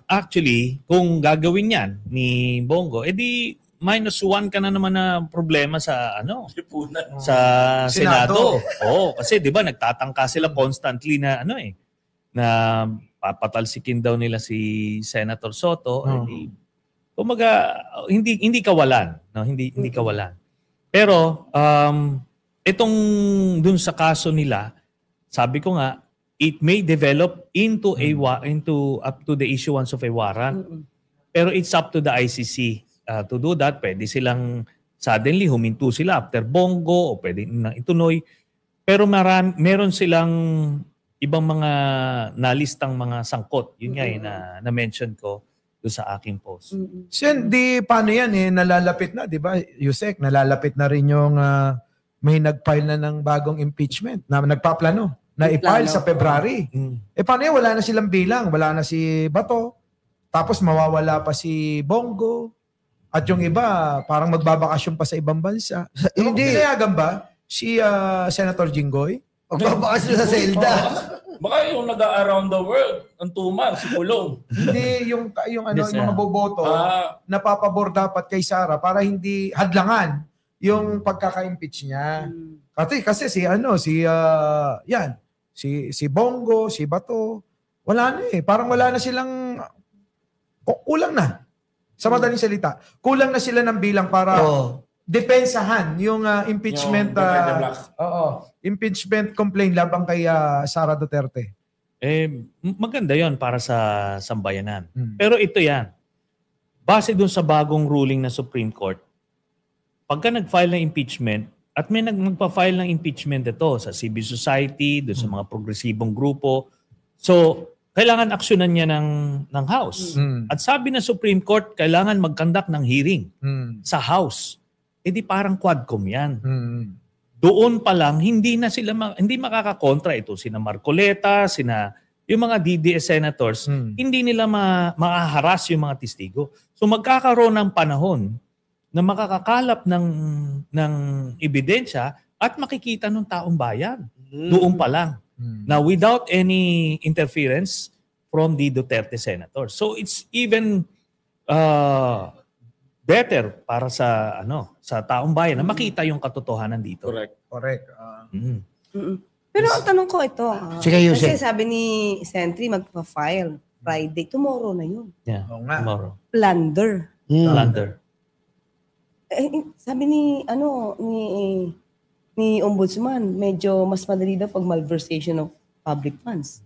Actually, kung gagawin yan ni Bongo, edi -1 ka na naman na problema sa sa Senado. Oo, kasi 'di ba nagtatangka sila constantly na na papatalsikin daw nila si Senator Soto. Edi kumaga hindi kawalan, no? Hindi kawalan. Pero itong dun sa kaso nila, sabi ko nga it may develop into up to the issuance of a warrant. Pero it's up to the ICC to do that. Pwede silang suddenly huminto sila after Bongo o pwede na ituloy. Pero meron silang ibang mga nalistang mga sangkot. Yun nga na-mention ko doon sa aking post. Sen, paano yan nalalapit na, di ba, Yusek? Nalalapit na rin yung may nag-file na ng bagong impeachment na nagpaplano na i-file sa February. Paano yan? Wala na silang bilang. Wala na si Bato. Tapos mawawala pa si Bongo. At yung iba, parang magbabakasyon pa sa ibang bansa. Hindi. Pinayagan ba si Senator Jinggoy? Magbabakasyon sa Zelda. Baka yung nag-around the world, ang tuman, si Pulong. Hindi, yung mga boboto, napapabor dapat kay Sara para hindi hadlangan yung pagkaka-impeach niya. Kasi si Bongo, si Bato, wala na Parang wala na silang, kulang na. Sa madaling salita, kulang na sila ng bilang para depensahan yung impeachment impeachment complaint labang kay Sara Duterte. Maganda 'yon para sa sambayanan. Pero ito yan. Base dun sa bagong ruling ng Supreme Court, pagka nag-file ng impeachment at may magpa-file ng impeachment ito sa civil society, dun sa mga progresibong grupo, so kailangan aksyonan niya ng House. At sabi ng Supreme Court, kailangan mag-conduct ng hearing sa House. Di parang quadcom yan. Doon pa lang, hindi makakakontra ito. Sina Marcoleta, yung mga DDS senators, hindi nila makaharas yung mga testigo. So magkakaroon ng panahon na makakakalap ng ebidensya at makikita ng taong bayan. Doon pa lang. Now, without any interference from the Duterte senators. So it's even better para sa taong bayan na makita yung katotohanan dito. Correct. Pero ang tanong ko ito. Sige, Yusek. Kasi sabi ni Sentry, magpa-file Friday. Tomorrow na yun. Yeah, tomorrow. Plunder. Plunder. Sabi ni Ombudsman, medyo mas madali daw pag malversation of public funds.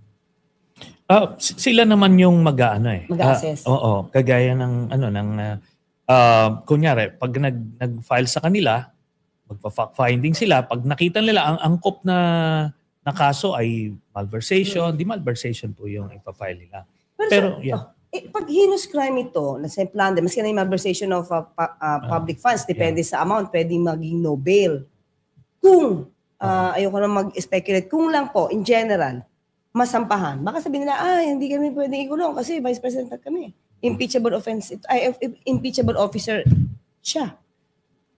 Sila naman yung mag-assess. Oo, kagaya ng kunyari, pag nag-file sa kanila, magpa-fact finding sila, pag nakita nila ang angkop na kaso ay malversation, di malversation po yung ipa-file nila. Pero yeah. Pag heinous crime ito, na sa plunder, maski na yung malversation of public funds, depende sa amount, pwedeng maging no bail. Kung, ayoko na mag-speculate, kung lang po, in general, masampahan, baka sabihin nila, hindi kami pwedeng ikulong kasi vice president kami. Impeachable impeachable officer siya.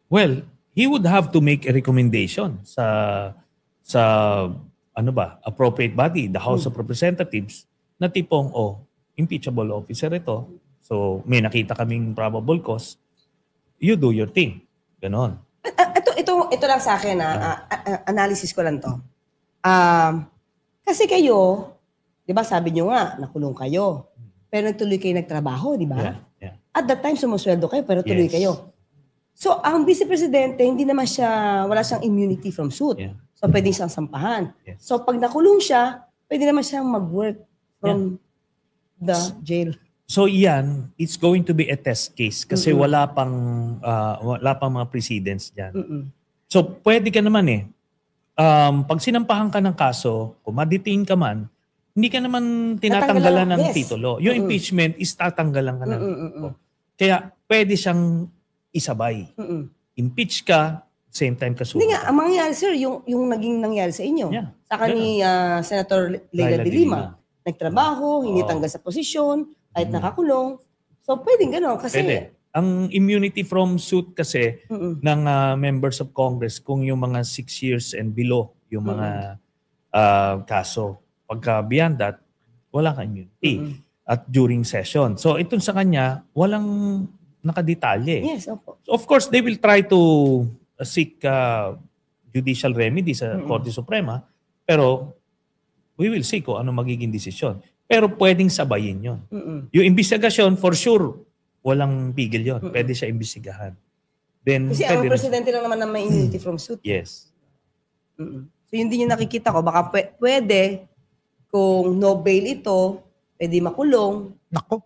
Well, he would have to make a recommendation sa appropriate body, the House of Representatives, na tipong, impeachable officer ito. So, may nakita kaming probable cause. You do your thing. Ganon. Ito lang sa akin, analysis ko lang to. Kasi kayo, di ba sabi nyo nga, nakulong kayo. Pero nagtuloy kayo nagtrabaho, di ba? Yeah. At that time, sumusweldo kayo, pero tuloy Yes. kayo. So, ang Vice Presidente, hindi naman siya, wala siyang immunity from suit. Yeah. So, pwede siyang sampahan. Yes. So, pag nakulong siya, pwede naman siyang mag-work from the jail. So yan, it's going to be a test case kasi wala pang mga precedents diyan. So pwede ka naman pag sinampahan ka ng kaso, kung ma-detain ka man, hindi ka naman tinatanggalan ng Yes. titulo. Yung impeachment is tatanggalan ka ng titulo. Kaya pwede siyang isabay. Impeach ka, same time ka Hindi nga, ang mangyayari, sir, yung naging nangyari sa inyo. Yeah. Saka ni Senator Leila de Lima. Nagtrabaho, hindi tanggal sa posisyon, kahit nakakulong. So, pwedeng gano'n. Kasi, Pwede. Ang immunity from suit kasi ng members of Congress kung yung mga 6 years and below yung mga kaso. Pagka beyond that, wala kang immunity at during session. So itong sa kanya, walang nakadetalye. yes, opo. So of course, they will try to seek judicial remedy sa Korte Suprema, pero we will see kung ano magiging desisyon. Pero pwedeng sabayin yon. Yung investigasyon, for sure, walang pigil yon. Pwede siya imbestigahan. Then, Kasi ang pwede rin- presidente lang naman na may immunity from suit. Yes. So, yun din yung nakikita ko. Baka pwede, kung no bail ito, pwede makulong. Nako.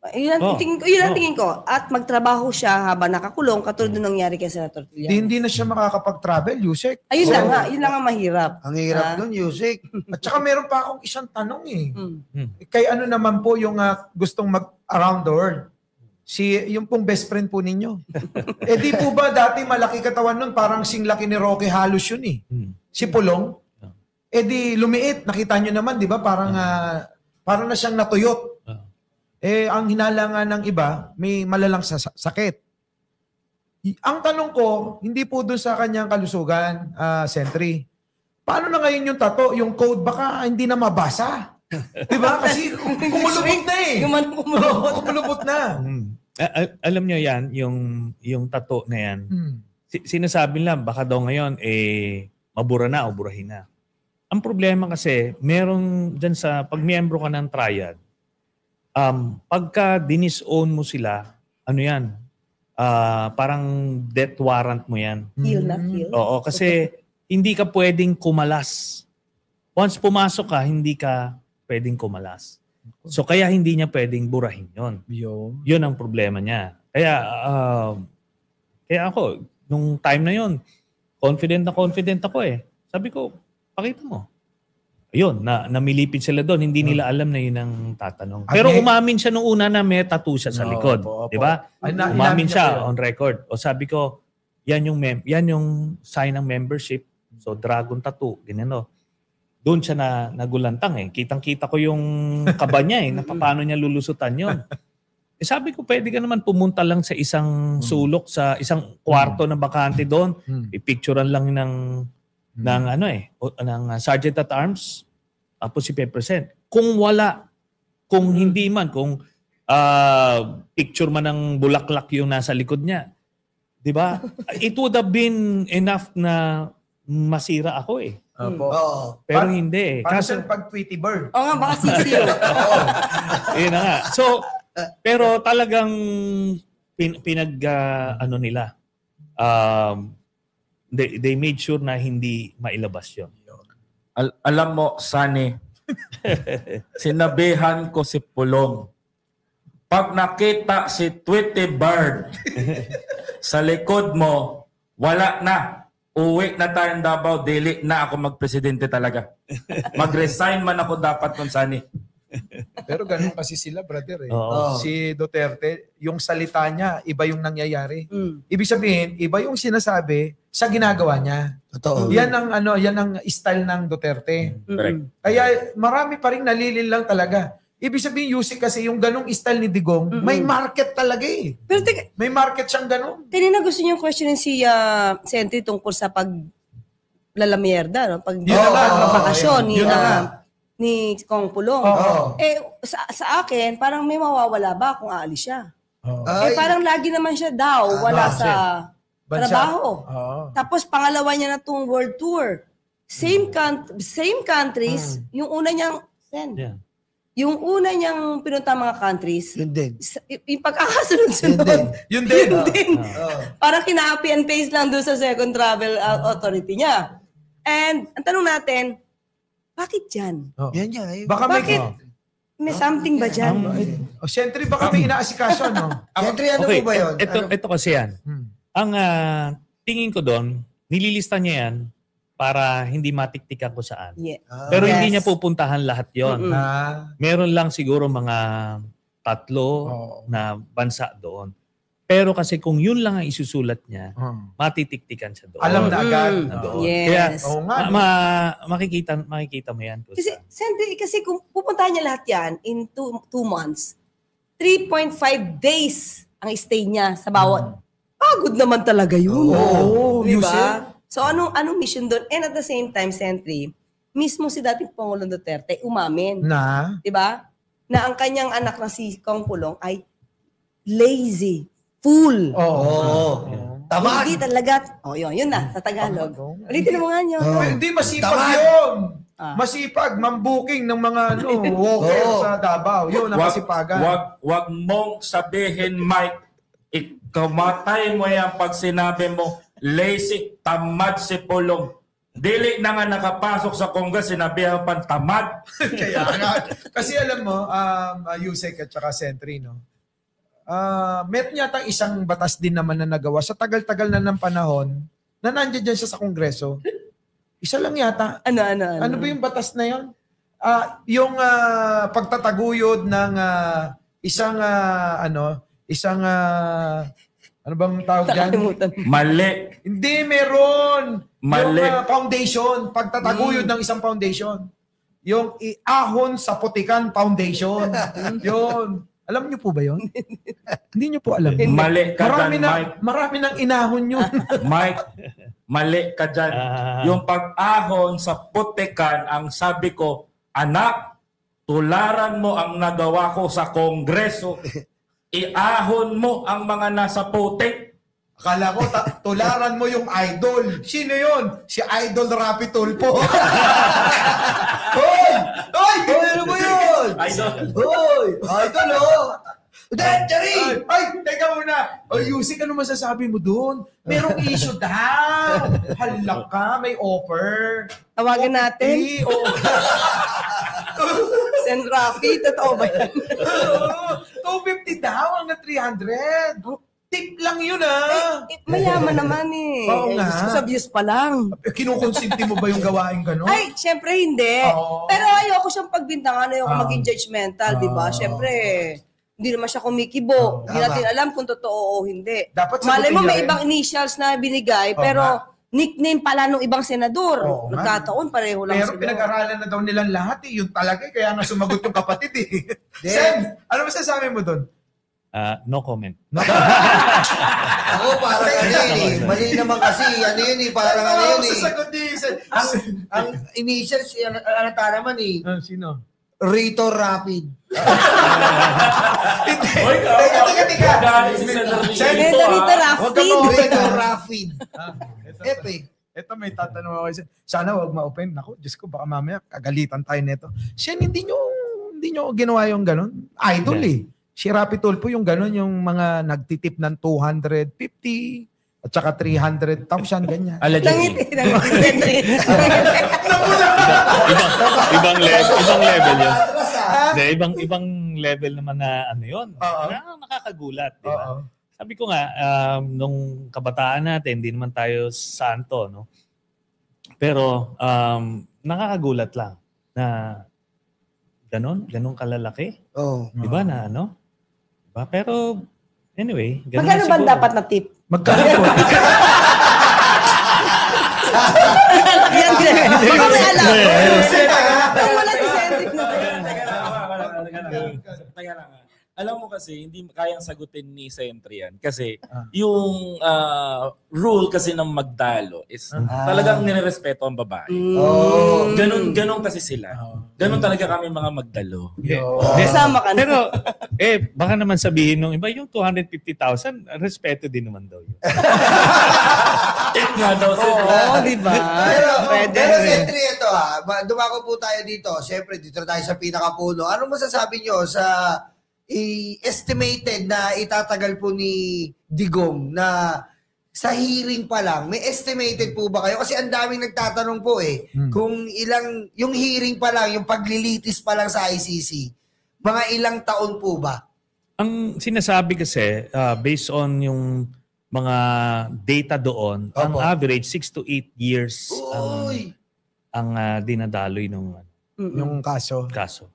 Yun ang Oh. tingin ko. Yun ang tingin ko. At magtrabaho siya habang nakakulong, katulad nung nangyari kay Senator Trillanes. Hindi na siya makakapag-travel, Yusek. Ayun lang nga. Yun lang ang mahirap. Ang hirap nun, Yusek. At saka meron pa akong isang tanong eh. Mm. Kay ano naman po yung gustong mag-around the world? Yung pong best friend po ninyo. Eh di po ba dati malaki katawan nun, parang singlaki ni Rocky Halos yun eh. Si Pulong. Eh di lumiit, nakita nyo naman, di ba? Parang na siyang natuyot. Eh, ang hinala nga ng iba, may malalang sakit. Ang tanong ko, hindi po doon sa kanyang kalusugan, Sentry. Paano na ngayon yung tato, yung code, baka hindi na mabasa? Diba? Kasi kumulubot na eh. Kumulubot na. Alam nyo yan, yung tato na yan, sinasabi lang, baka daw ngayon, mabura na o burahin na. Ang problema kasi, meron dyan pag miyembro ka ng triad, pagka dinisown mo sila, ano yan, parang death warrant mo yan. Heal na heal. Oo, kasi hindi ka pwedeng kumalas. Once pumasok ka, hindi ka pwedeng kumalas. So kaya hindi niya pwedeng burahin yon. Yun ang problema niya. Kaya ako, nung time na yon, confident ako eh. Sabi ko, pakita mo. Ayun, namilipid sila doon. Hindi nila alam na yun ang tatanong. Pero umamin siya nung una na may tattoo siya sa likod. Di ba? Umamin siya on record. O sabi ko, yan yung sign ng membership. So, dragon tattoo. Ganyan. Doon siya nagulantang eh. Kitang-kita ko yung kaba niya eh. Na paano niya lulusutan yun. Sabi ko, pwede ka naman pumunta lang sa isang sulok, sa isang kwarto na bakante doon. Ipicturean lang ng Sergeant at Arms, tapos i-present. Kung wala, kung hindi man, kung picture man ng bulaklak yung nasa likod niya, di ba? It would have been enough na masira ako eh. Oo. Pero hindi eh. Paano sa pag Tweety Bird? Oo nga, baka sisiyo. Yun na nga. So, pero talagang nila. They made sure na hindi mailabas yun. Alam mo, Sunny, sinabihan ko si Pulong, pag nakita si Tweety Bird sa likod mo, wala na. Uwi na tayong Davao, dili na ako magpresidente talaga. Mag-resign man ako dapat nun, Sunny. Pero ganun kasi sila, brother eh. Oo. Si Duterte, yung salita niya, iba yung nangyayari. Ibig sabihin, iba yung sinasabi sa ginagawa niya. Totoo. Yan ang style ng Duterte. Correct. Kaya marami pa rin nalilin lang talaga. Ibig sabihin, Yusik kasi yung ganong style ni Digong, may market talaga eh. Pero teka, May market siyang ganon. kanina gusto niyong questionin si Sentry tungkol sa paglalamierda, no? Pag Yun na nga. bakasyon Yun na nga. ni Kong Pulong. Oo. Sa akin, parang may mawawala ba kung aalis siya? Ay, Parang lagi naman siya daw wala sa Bansa. trabaho. Oo. Tapos pangalawa niya na itong world tour. Same countries, yung una niyang send. Yeah. yung una niyang pinunta mga countries, Yun din. yung pagkakasunod-sunod, Yun din. Yun din. parang kina-copy and paste lang doon sa second travel authority niya. And ang tanong natin, bakit yan? Yan yan. Baka may... Bakit? May something ba dyan? Siyempre, baka may inaasikaso, no? Siyempre, ano Okay, po ba yun? ito kasi yan. Ang tingin ko doon, nililista niya yan para hindi matiktikan ko saan. Yeah. Pero hindi Yes. niya pupuntahan lahat yon. Meron lang siguro mga 3 na bansa doon. Pero kasi kung yun lang ang isusulat niya, matitiktikan siya doon. Alam na agad. Doon. Yes. Kaya Oo nga. makikita mo yan. Kasi kung pupuntahan niya lahat yan in 2 months, 3.5 days ang stay niya sa bawat. Pagod naman talaga yun. Oo, Di Yusef. ba? So anong mission doon? And at the same time, Sentry, mismo si dating Pangulong Duterte umamin. Na? Di ba? Na ang kanyang anak na si Kong Pulong ay lazy, fool. Oo. Tamad. Hindi talaga. Yun na, sa Tagalog. Ulitin mo nga nyo. Hindi, masipag Tamad. yun. Ah. Masipag, mambuking ng mga walker Oo. sa Davao. Yun ang kasipagan. Wag mong sabihin, Mike, ikamatay mo yan pag sinabi mo, lazy, tamad si Pulong. Dili na nga nakapasok sa Congress, sinabihan pang tamad. Kaya nga. Kasi alam mo, Yusek at saka Sentry, no? Meron yata isang batas din naman na nagawa sa tagal-tagal na ng panahon na nandiyan dyan siya sa Kongreso. Isa lang yata. Ano ba yung batas na yun? Yung pagtataguyod ng ano bang tawag dyan? Nakalimutan. Mali. Hindi, meron. Mali. Yung foundation, pagtataguyod ng isang foundation. Yung Ahon sa Putikan Foundation. Yun. Alam niyo po ba yun? Hindi niyo po alam. Mali ka dyan, Mike. Marami nang inahon yun. Mike, mali ka dyan. Yung pag-ahon sa Putikan, ang sabi ko, anak, tularan mo ang nagawa ko sa Kongreso. Iahon mo ang mga nasa putik. Akala ko, tularan mo yung idol. Sino yun? Si Idol Rapi Tulpo. Hoy! Hoy! Hoy, ano ba yun? Idol. Hoy! Idol, oh! Jerry! Ay, teka muna. O, Yusik, ano masasabi mo doon? Merong issue daw. Hala ka, may offer. Tawagan natin. Sen Rafi, totoo ba yan? 250 daw hanggang 300. Tip lang yun, Mayaman naman eh. Oo nga. Sa views pa lang. Kinukonsinti mo ba yung gawain gano'n? Ay, syempre hindi. Oo. Pero ayoko siyang pagbintangan, ayoko maging judgmental, di ba? Oo. Syempre, hindi naman siya kumikibo. Hindi Tama. natin alam kung totoo o hindi. Dapat Malay mo sagutin may niya ibang initials na binigay, Oo pero nga. nickname pala nung ibang senador. Oo nga. Nagkataon, pareho lang Pero sila. pinag-aralan na daw nilang lahat eh. Yun talaga eh. Kaya nga sumagot yung kapatid eh. Sen, ano masasabi mo doon? No comment. Ako, parang ano yun eh. Mali naman kasi. Ano yun eh. Parang ano yun eh. Sasagot ni Sen. Ang initials, alata naman eh. Sino? Rito Rapid. Hoy, Teka. galit si Senator Rito, Senator Rito ah. Huwag ka Rafi. mo- Rito Rapid. Epe. Ito may tatanong ako. Sana wag ma-open. Naku, Diyos ko, baka mamaya kagalitan tayo nito. Sen, hindi nyo ginawa yung ganun. Idol eh. Si Rapi Tulpo yung ganun, yung mga nagtitip ng 250 at saka 300,000, ganyan. Allegedly. Nangiti. Ibang level yun. Atras ah. Hindi, ibang level naman na ano yun. Oo. Nakakagulat, di ba? Oo. Sabi ko nga, nung kabataan natin, hindi naman tayo santo, no? Pero nakakagulat lang na ganun kalalaki. Oh. Di ba na ano? Diba? Pero anyway, ganun Magkano na ba siguro. dapat na tip? Magkano po? Yan, baka may alam. Sen, Pero wala si Cedric na. Teka lang. Alam mo kasi, hindi kayang sagutin ni Sentry yan. Kasi yung rule kasi ng magdalo is talagang nirerespeto ang babae. Oh. Ganun kasi sila. Ganun talaga kami mga magdalo. Kasama ka na. Pero, baka naman sabihin nung iba, yung 250,000, respeto din naman daw yun. Tip nga daw sila. Oo, di ba? Pero Sentry, ito dumako po tayo dito. Siyempre, dito tayo sa pinakapuno. Ano masasabi nyo sa estimated na itatagal po ni Digong na sa hearing pa lang? May estimated po ba kayo? Kasi ang daming nagtatanong po kung ilang, yung hearing pa lang, yung paglilitis pa lang sa ICC, mga ilang taon po ba? Ang sinasabi kasi, based on yung mga data doon, ang average 6 to 8 years ang dinadaloy ng Yung kaso. kaso.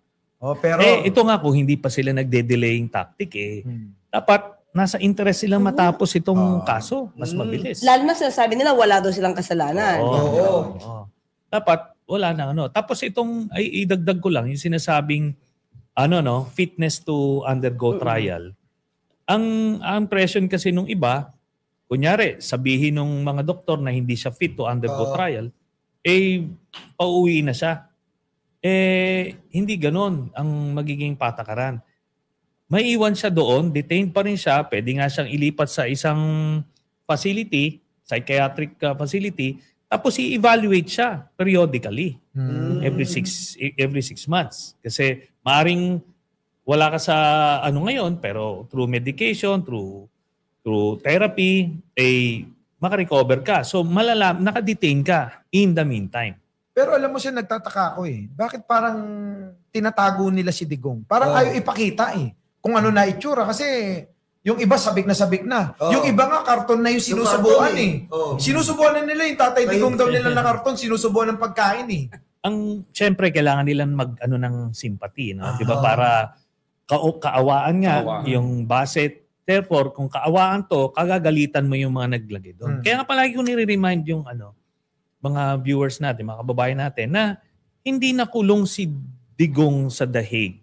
Pero Ito nga kung hindi pa sila nagde-delaying tactic dapat nasa interest silang matapos itong kaso, mas mabilis. Lalo na sinasabi nila, wala daw silang kasalanan. Oo. Dapat wala na Tapos itong ay idagdag ko lang yung sinasabing fitness to undergo trial. Ang impression kasi nung iba, kunyari, sabihin nung mga doktor na hindi siya fit to undergo trial, pauwi na siya. Hindi ganon ang magiging patakaran. May iwan siya doon, detained pa rin siya, pwede nga siyang ilipat sa isang facility, psychiatric facility, tapos i-evaluate siya periodically every 6 months. Kasi maaring wala ka sa ngayon, pero through medication, through therapy, makarecover ka. So nakadetain ka in the meantime. Pero alam mo siya, nagtataka ako Bakit parang tinatago nila si Digong? Parang ayaw ipakita kung ano na itsura. Kasi yung iba sabik na. Yung iba nga karton na yung sinusubuan Sinusubuan na nila yung Tatay Digong daw nila na karton, sinusubuan ng pagkain Siyempre, kailangan nilang ng sympathy. No? Diba? Para kaawaan nga yung baset. Therefore, kung kaawaan to, kagagalitan mo yung mga naglagay doon. Kaya nga palagi ko nire-remind yung mga viewers natin, mga kababayan natin, na hindi nakulong si Digong sa The Hague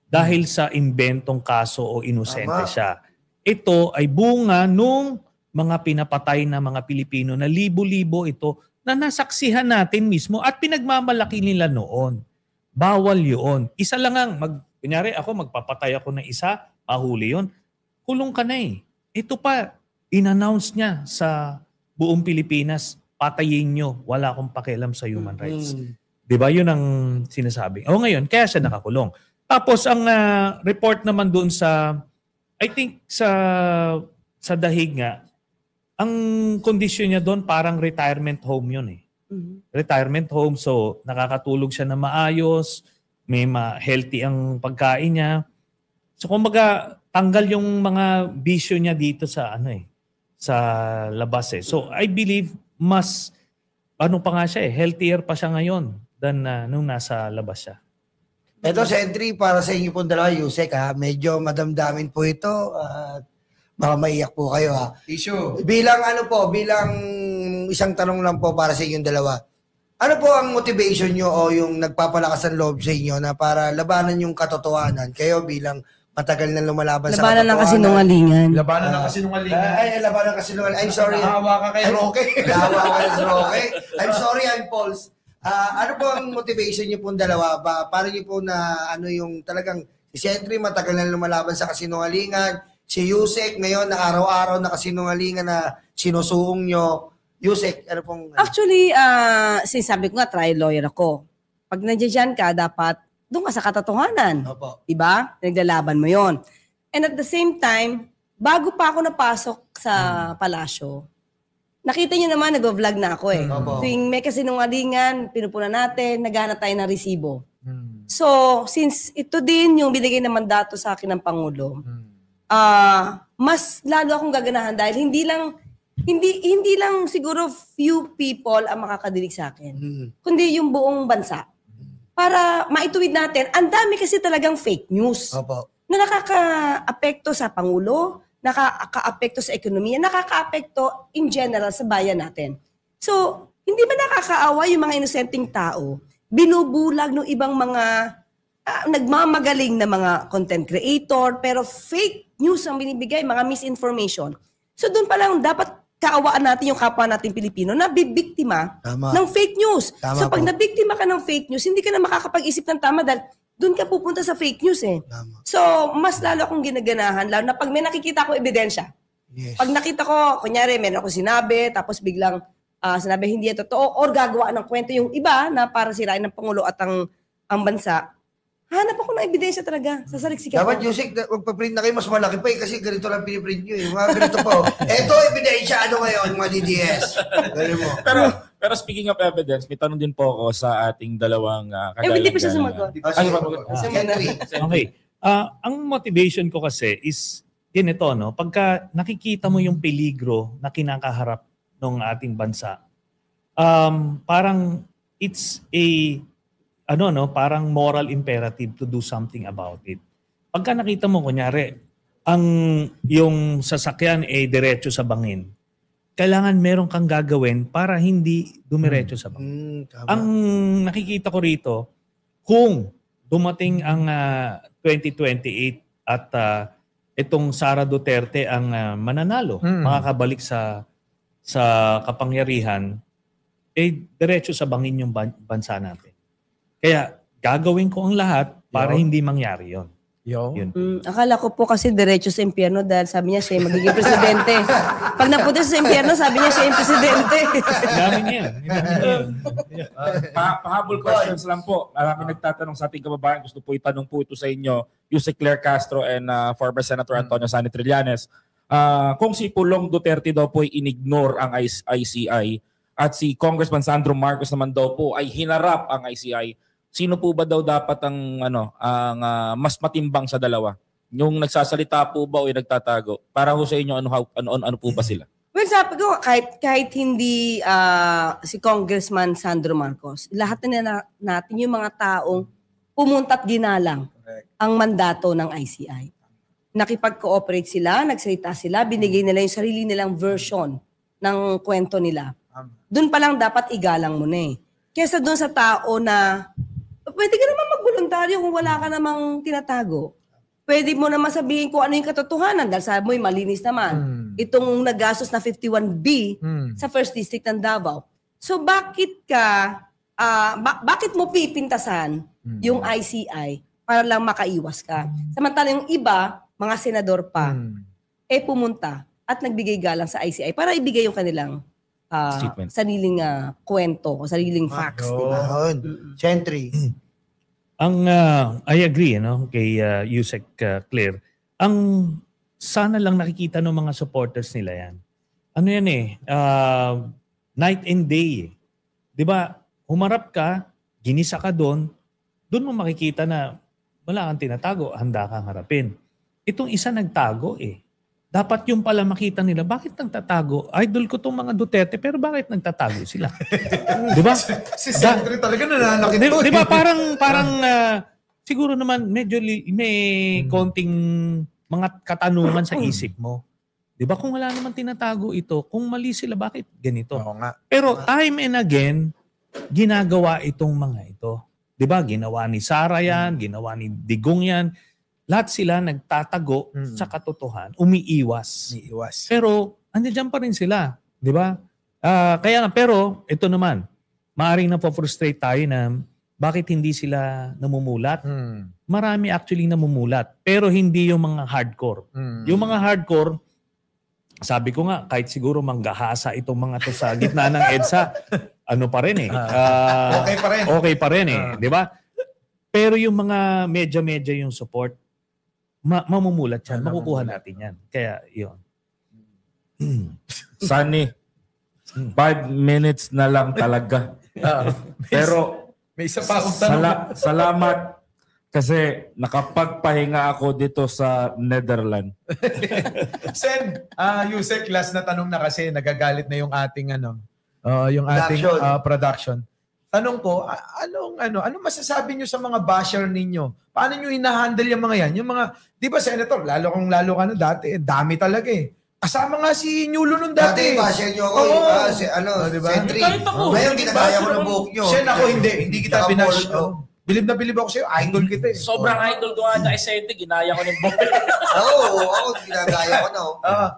dahil sa inventong kaso o inosente siya. Ito ay bunga nung mga pinapatay na mga Pilipino na libo-libo ito na nasaksihan natin mismo at pinagmamalaki nila noon. Bawal yun. Isa lang kunyari ako, magpapatay ako ng isa, mahuli yun. Kulong ka na Ito pa, in-announce niya sa buong Pilipinas, patayin nyo, wala akong pakialam sa human rights. Diba? Yun ang sinasabi. Ngayon, kaya siya nakakulong. Tapos, ang report naman doon I think sa The Hague nga, ang kondisyon niya doon parang retirement home yun Retirement home, so nakakatulog siya na maayos, may healthy ang pagkain niya. So, kumbaga, tanggal yung mga bisyo niya dito sa sa labas So, I believe mas pa nga siya healthier pa siya ngayon than nung nasa labas siya. Ito, Sentry, para sa inyo pong dalawa, Yusek, medyo madamdamin po ito. Baka maiyak po kayo, Issue. Bilang isang tanong lang po para sa inyong dalawa. Ano po ang motivation nyo o yung nagpapalakas ng loob sa inyo na para labanan yung katotohanan? Kayo bilang matagal na lumalaban sa katotohanan. Labanan ng kasinungalingan. Labanan ng kasinungalingan. Labanan ng kasinungalingan. I'm sorry. Nahawa ka kay Roque. Nahawa ka kay Roque. I'm sorry, I'm Pauls. Ano po ang motivation niyo pong dalawa? Para niyo po na yung talagang si Sentry matagal na lumalaban sa kasinungalingan, si Yusek ngayon na araw-araw na kasinungalingan na sinusuong nyo. Yusek, ano pong... Actually, sinasabi ko nga, trial lawyer ako. Pag nandiyan ka, dapat doon ka sa katotohanan. Opo. Diba? Naglalaban mo yon. And at the same time, bago pa ako napasok sa palasyo, nakita nyo naman, nag-vlog na ako Tuwing may kasinungalingan, pinupuna natin, naghanap tayo ng resibo. So, since ito din yung binigay na mandato sa akin ng Pangulo, mas lalo akong gaganahan dahil hindi lang siguro few people ang makakadinig sa akin, kundi yung buong bansa. Para maituwid natin, ang dami kasi talagang fake news na nakaka-apekto sa Pangulo, nakaka-apekto sa ekonomiya, nakaka-apekto in general sa bayan natin. So, hindi ba nakakaawa yung mga inosenteng tao? Binubulag ng ibang mga nagmamagaling na mga content creator, pero fake news ang binibigay, mga misinformation. So doon pa lang dapat kaawaan natin yung kapwa natin Pilipino na bibiktima Tama. ng fake news. Tama So pag po. nabiktima ka ng fake news, hindi ka na makakapag-isip ng tama dahil doon ka pupunta sa fake news eh. Tama. So mas lalo akong ginaganahan, lalo na pag may nakikita ko ebidensya. Yes. Pag nakita ko, kunyari, meron ako sinabi, tapos biglang sinabi hindi ito totoo, or gagawa ng kwento yung iba na para sirain ng Pangulo at ang bansa, hanap ako ng ebidensya talaga. Sasaliksikan Dapat ko. Yusek, magpa-print na kayo mas malaki pa kasi ganito lang piniprint nyo eh. Mga ganito pa oh. Eto, ebidensya ano ngayon, mga DDS. Ganun mo. Pero speaking of evidence, may tanong din po ako sa ating dalawang Hindi pa siya sumagot. Ay, Henry. Okay. Ang motivation ko kasi is ganito, no? Pagka nakikita mo yung peligro na kinakaharap ng ating bansa, parang it's a parang moral imperative to do something about it. Pagka nakita mo, kunyari, yung sasakyan ay diretso sa bangin, kailangan meron kang gagawin para hindi dumiretso sa bangin. Tama. Ang nakikita ko rito, kung dumating ang 2028 at itong Sara Duterte ang mananalo, makakabalik sa kapangyarihan, diretso sa bangin yung bansa natin. Kaya gagawin ko ang lahat para hindi mangyari yon. Yun. Akala ko po kasi diretso sa impyerno dahil sabi niya siya yung magiging presidente. Pag napunta sa impyerno, sabi niya siya yung presidente. Dami niya yan. Pahabol questions lang po. Marami nagtatanong sa ating kababayan. Gusto po itanong po ito sa inyo. Yusek Claire Castro and former Senator Antonio Sani Trillanes. Kung si Pulong Duterte daw po ay inignore ang ICI at si Congressman Sandro Marcos naman daw po ay hinarap ang ICI, sino po ba daw dapat ang mas matimbang sa dalawa? Yung nagsasalita po ba o yung nagtatago? Para ho sa inyo ano po ba sila? Well, sabi ko, kahit hindi si Congressman Sandro Marcos, lahat na natin yung mga taong pumunta't ginalang ang mandato ng ICI. Nakipag-cooperate sila, nagsalita sila, binigay nila yung sarili nilang version ng kwento nila. Doon pa lang dapat igalang mo na eh. Kesa doon sa tao na pwede ka naman magboluntaryo kung wala ka namang tinatago. Pwede mo naman sabihin kung ano yung katotohanan dahil sabi mo yung malinis naman. Itong nagastos na 51B sa First District ng Davao. So bakit bakit mo pipintasan yung ICI para lang makaiwas ka? Samantala yung iba, mga senador pa, pumunta at nagbigay galang sa ICI para ibigay yung kanilang sariling kwento o sariling facts. Diba? Sentry. I agree kay Yusek Claire. Ang sana lang nakikita ng mga supporters nila yan. Ano yan night and day. 'Di ba? Humarap ka, ginisa ka doon mo makikita na wala kang tinatago, handa kang harapin. Itong isa nagtago Dapat yung pala makita nila, bakit nagtatago? Idol ko tong mga Duterte, pero bakit nagtatago sila? Di ba? Si Sentry talaga nananakit to. Di ba parang siguro naman medyo may konting mga katanungan sa isip mo. Di ba kung wala naman tinatago ito, kung mali sila, bakit ganito? Oo nga. Pero time and again, ginagawa itong mga ito. Di ba? Ginawa ni Sara yan, ginawa ni Digong yan. Lahat sila nagtatago sa katotohanan, umiiwas. Pero andiyan pa rin sila, 'di ba? Pero ito naman, maaring na-frustrate tayo na bakit hindi sila namumulat. Marami actually namumulat, pero hindi yung mga hardcore. Yung mga hardcore, sabi ko nga, kahit siguro manggahasa itong mga to sa gitna ng EDSA, ano pa rin okay pa rin 'di ba? Pero yung mga medya yung support, mamumulat yan. Makukuha natin yan. Kaya, yun. Sunny, 5 minutes na lang talaga. Pero, may isa pa akong tanong. Salamat kasi nakapagpahinga ako dito sa Netherlands. Sen, Yusek, last na tanong na kasi nagagalit na yung ating production. Tanong ko, anong masasabi nyo sa mga basher ninyo? Paano nyo hinahandle yung mga yan? Yung mga, di ba Senator, lalo ka na dati, dami talaga Kasama nga si Nyulo nun dati. Dati basher nyo ako. Diba? Sentry. Ngayon, ginagaya ko ng buhok nyo. Sen, ako hindi kita binash. Bilib na bilib ako sa'yo. Idol kita eh. Sobrang idol ko nga na Esete, ginaya ko ng boy. Oo, ginagaya ko na.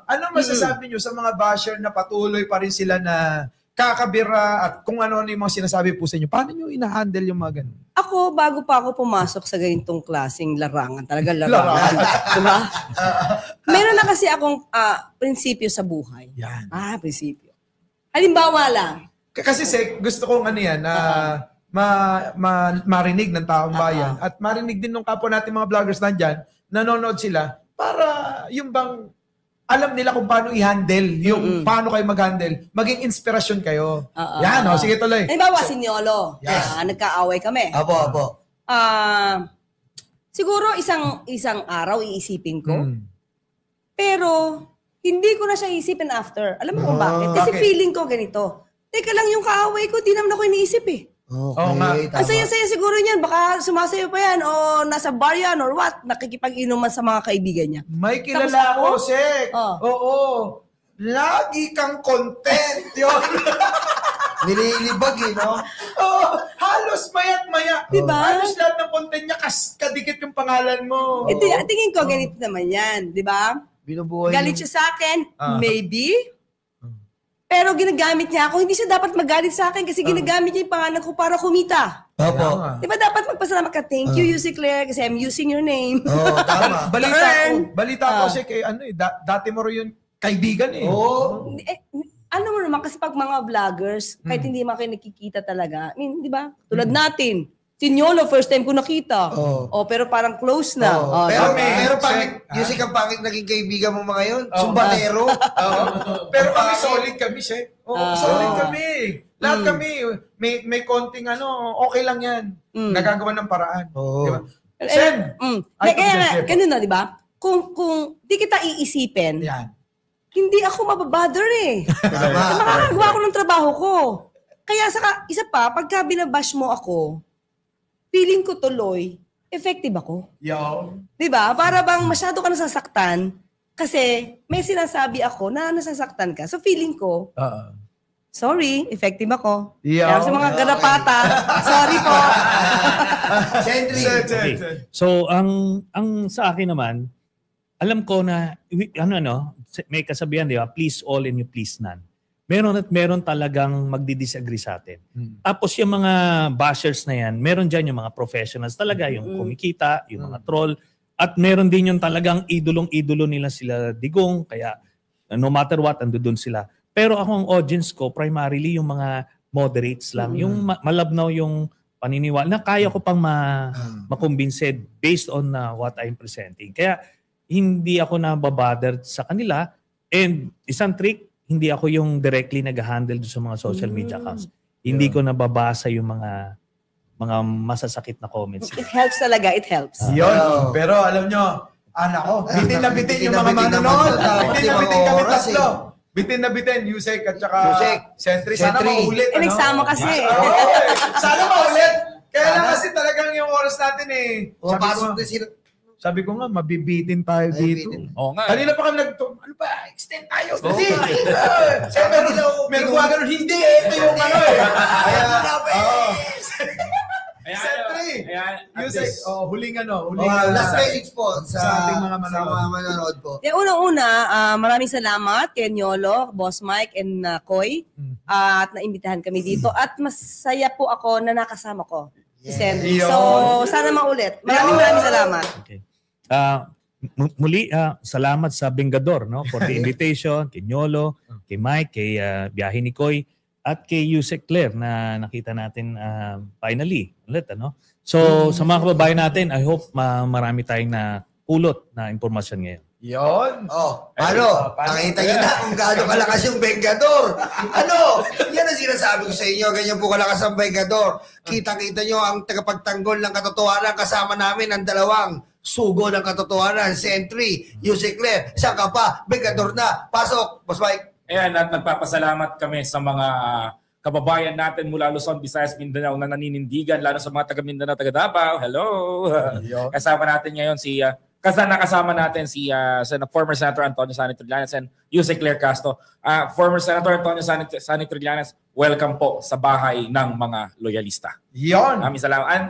Anong masasabi nyo sa mga basher na patuloy pa rin sila na kakabira at kung ano-ano yung mga sinasabi po sa inyo? Paano nyo ina-handle yung mga ganun? Ako, bago pa ako pumasok sa ganitong klaseng larangan, talaga larangan. Diba? Meron na kasi akong prinsipyo sa buhay. Yan. Prinsipyo. Halimbawa lang. Kasi gusto kong ano yan, marinig ng taong bayan at marinig din ng kapwa natin mga vloggers nandyan, nanonood sila para yung bang alam nila kung paano i-handle, yung paano kayo mag-handle, maging inspirasyon kayo. Yan, sige tuloy. Halimbawa, si Niolo. Yes. Nagkaaway kami. Apo. Siguro isang araw iisipin ko. Pero hindi ko na siya iisipin after. Alam mo kung bakit? Kasi bakit? feeling ko ganito. Teka lang, yung kaaway ko, di naman ako iniisip eh. Okay, Ang saya-saya siguro niyan. Baka sumasayo pa yan o nasa bar yan or what. Nakikipag-inuman sa mga kaibigan niya. May kilala Tapos ako, ako? Sek. Oo. Lagi kang content yun. Nililibag no? Halos mayat-maya. Diba? Halos lahat ng content niya kadikit yung pangalan mo. Tingin ko ganito naman yan. Di ba? Binubuhay Galit siya sa akin, maybe. Pero ginagamit niya ako. Hindi siya dapat magalit sa akin kasi ginagamit niya yung pangalan ko para kumita. Opo. Di ba dapat magpasalamat ka? Thank you, Yussi Claire, kasi I'm using your name. Tama. Balita ko siya kay dati mo rin yung kaibigan eh. Ano mo naman, kasi pag mga vloggers, kahit hindi mga kayo nakikita talaga, I mean, di ba? Tulad natin. Si Niolo, first time ko nakita. Pero parang close na. Pero pangit, Yusik ang pangit naging kaibigan mo mga yun. Sumbatero. Pero kami solid kami, Sek. Solid kami. Lahat kami, may konting okay lang yan. Nagagawa ng paraan. Diba? Sen! Kaya ganun na, di ba? Kung di kita iisipin, hindi ako mababother eh. Makakagawa ko ng trabaho ko. Kaya isa pa, pagka binabash mo ako, feeling ko tuloy, effective ako. Di ba? Para bang masyado ka nasasaktan kasi may sinasabi ako na nasasaktan ka. So feeling ko, sorry, effective ako. Kaya sa mga garapata, sorry po. So ang sa akin naman, alam ko na may kasabihan, di ba? Please all and you please none. Meron at meron talagang magdi-disagree sa atin. Tapos yung mga bashers na yan, meron dyan yung mga professionals talaga, yung kumikita, yung mga troll. At meron din yung talagang idolong-idolo nila sila Digong. Kaya no matter what, andun sila. Pero ako ang audience ko, primarily yung mga moderates lang. Yung malabnaw yung paniniwala na kaya ko pang makumbinse based on what I'm presenting. Kaya hindi ako nababother sa kanila. And isang trick, hindi ako yung directly nag-handle sa mga social media accounts. Hindi ko nababasa yung mga masasakit na comments. It helps talaga, it helps. Yun. Pero alam nyo, anak ko, bitin na bitin yung mga manonood. Bitin na bitin kami tatlo. Bitin na bitin, Yusek at saka Sentry. Sana maulit. Nagsama kasi. Sana maulit. Kaya lang kasi talagang yung oras natin eh. Pasok na sila. Sabi ko nga, mabibitin tayo dito. Kanina pa kami ano ba, extend tayo. Kasi, meron ko gano'n, hindi eh. Ito yung Sentry. Yusek, huling last message po sa ating mga manonood po. Unang-una, maraming salamat kay Niolo, Boss Mike, and Koy. At naimbitahan kami dito. At masaya po ako na nakasama ko si Sentry. So, sana maulit. Maraming salamat. Okay. Muli, salamat sa Bengador for the invitation, kay Niolo, kay Mike, kay Biyahe ni Koy, at kay Yusek Claire na nakita natin finally. Ulit, So, sa mga kababayan natin, I hope marami tayong pulot na impormasyon ngayon. Yun. Paano? Nakita niyo na kung gaano kalakas yung Bengador. Yan ang sinasabi ko sa inyo. Ganyan po kalakas ang Bengador. Kita-kita niyo ang tagapagtanggol ng katotohanan. Kasama namin ang dalawang sugo ng katotohanan. Sentry, Yusek Claire. Saan ka pa? Bengador na. Pasok, Boss Mike. Ayan, at nagpapasalamat kami sa mga kababayan natin mula Luzon, Visayas, Mindanao na naninindigan, lalo sa mga taga Mindanao, taga Davao. Hello! Kasama natin ngayon nakasama natin si former Senator Antonio Sani Trillanes and Yusek Claire Castro. Former Senator Antonio Sani Trillanes, welcome po sa bahay ng mga loyalista. Yun. Maraming salamat. And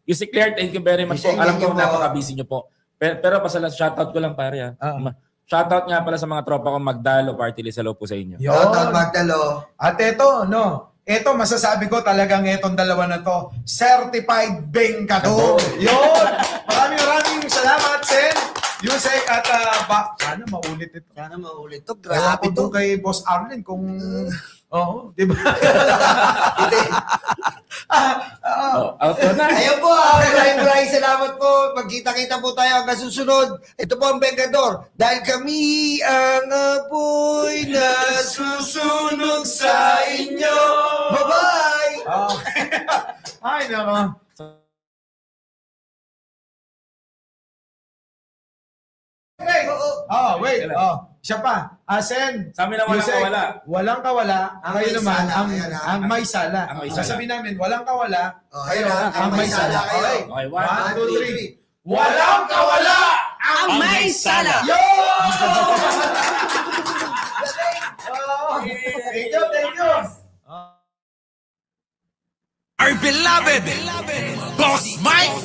Yusek Claire, thank you very much po. Thank Alam you ko po. napaka-busy nyo po. Pero shoutout ko lang pare. Shoutout nga pala sa mga tropa ko Magdalo Party List. Hello po sa inyo. Shoutout Magdalo. At ito, ito masasabi ko talagang itong dalawa na to, certified bengkador. Yun! Maraming salamat, Sen. Yusek at sana maulit ito. Sana maulit to. Kaya Grabe ko to. kay Boss Arlen kung... Oo, di ba? Outro na. Ayun po, maraming salamat po. Magkita-kita po tayo hanggang susunod. Ito po ang Bengador. Dahil kami ang apoy na susunog sa inyo. Bye-bye! Okay. Ay, nako. Hey, wait. Siya pa. Sen. Sa amin na walang Yusek, kawala. Walang kawala. Ang Kayo may naman, sala. Ayan, ang may sala. Ang may sala. Sasabihin namin, walang kawala. Ayan, ang may sala. kayo. Okay. Okay, 1, 2, 3. Walang kawala! Ang may sala! Yo! Thank you. Our beloved Boss Mike.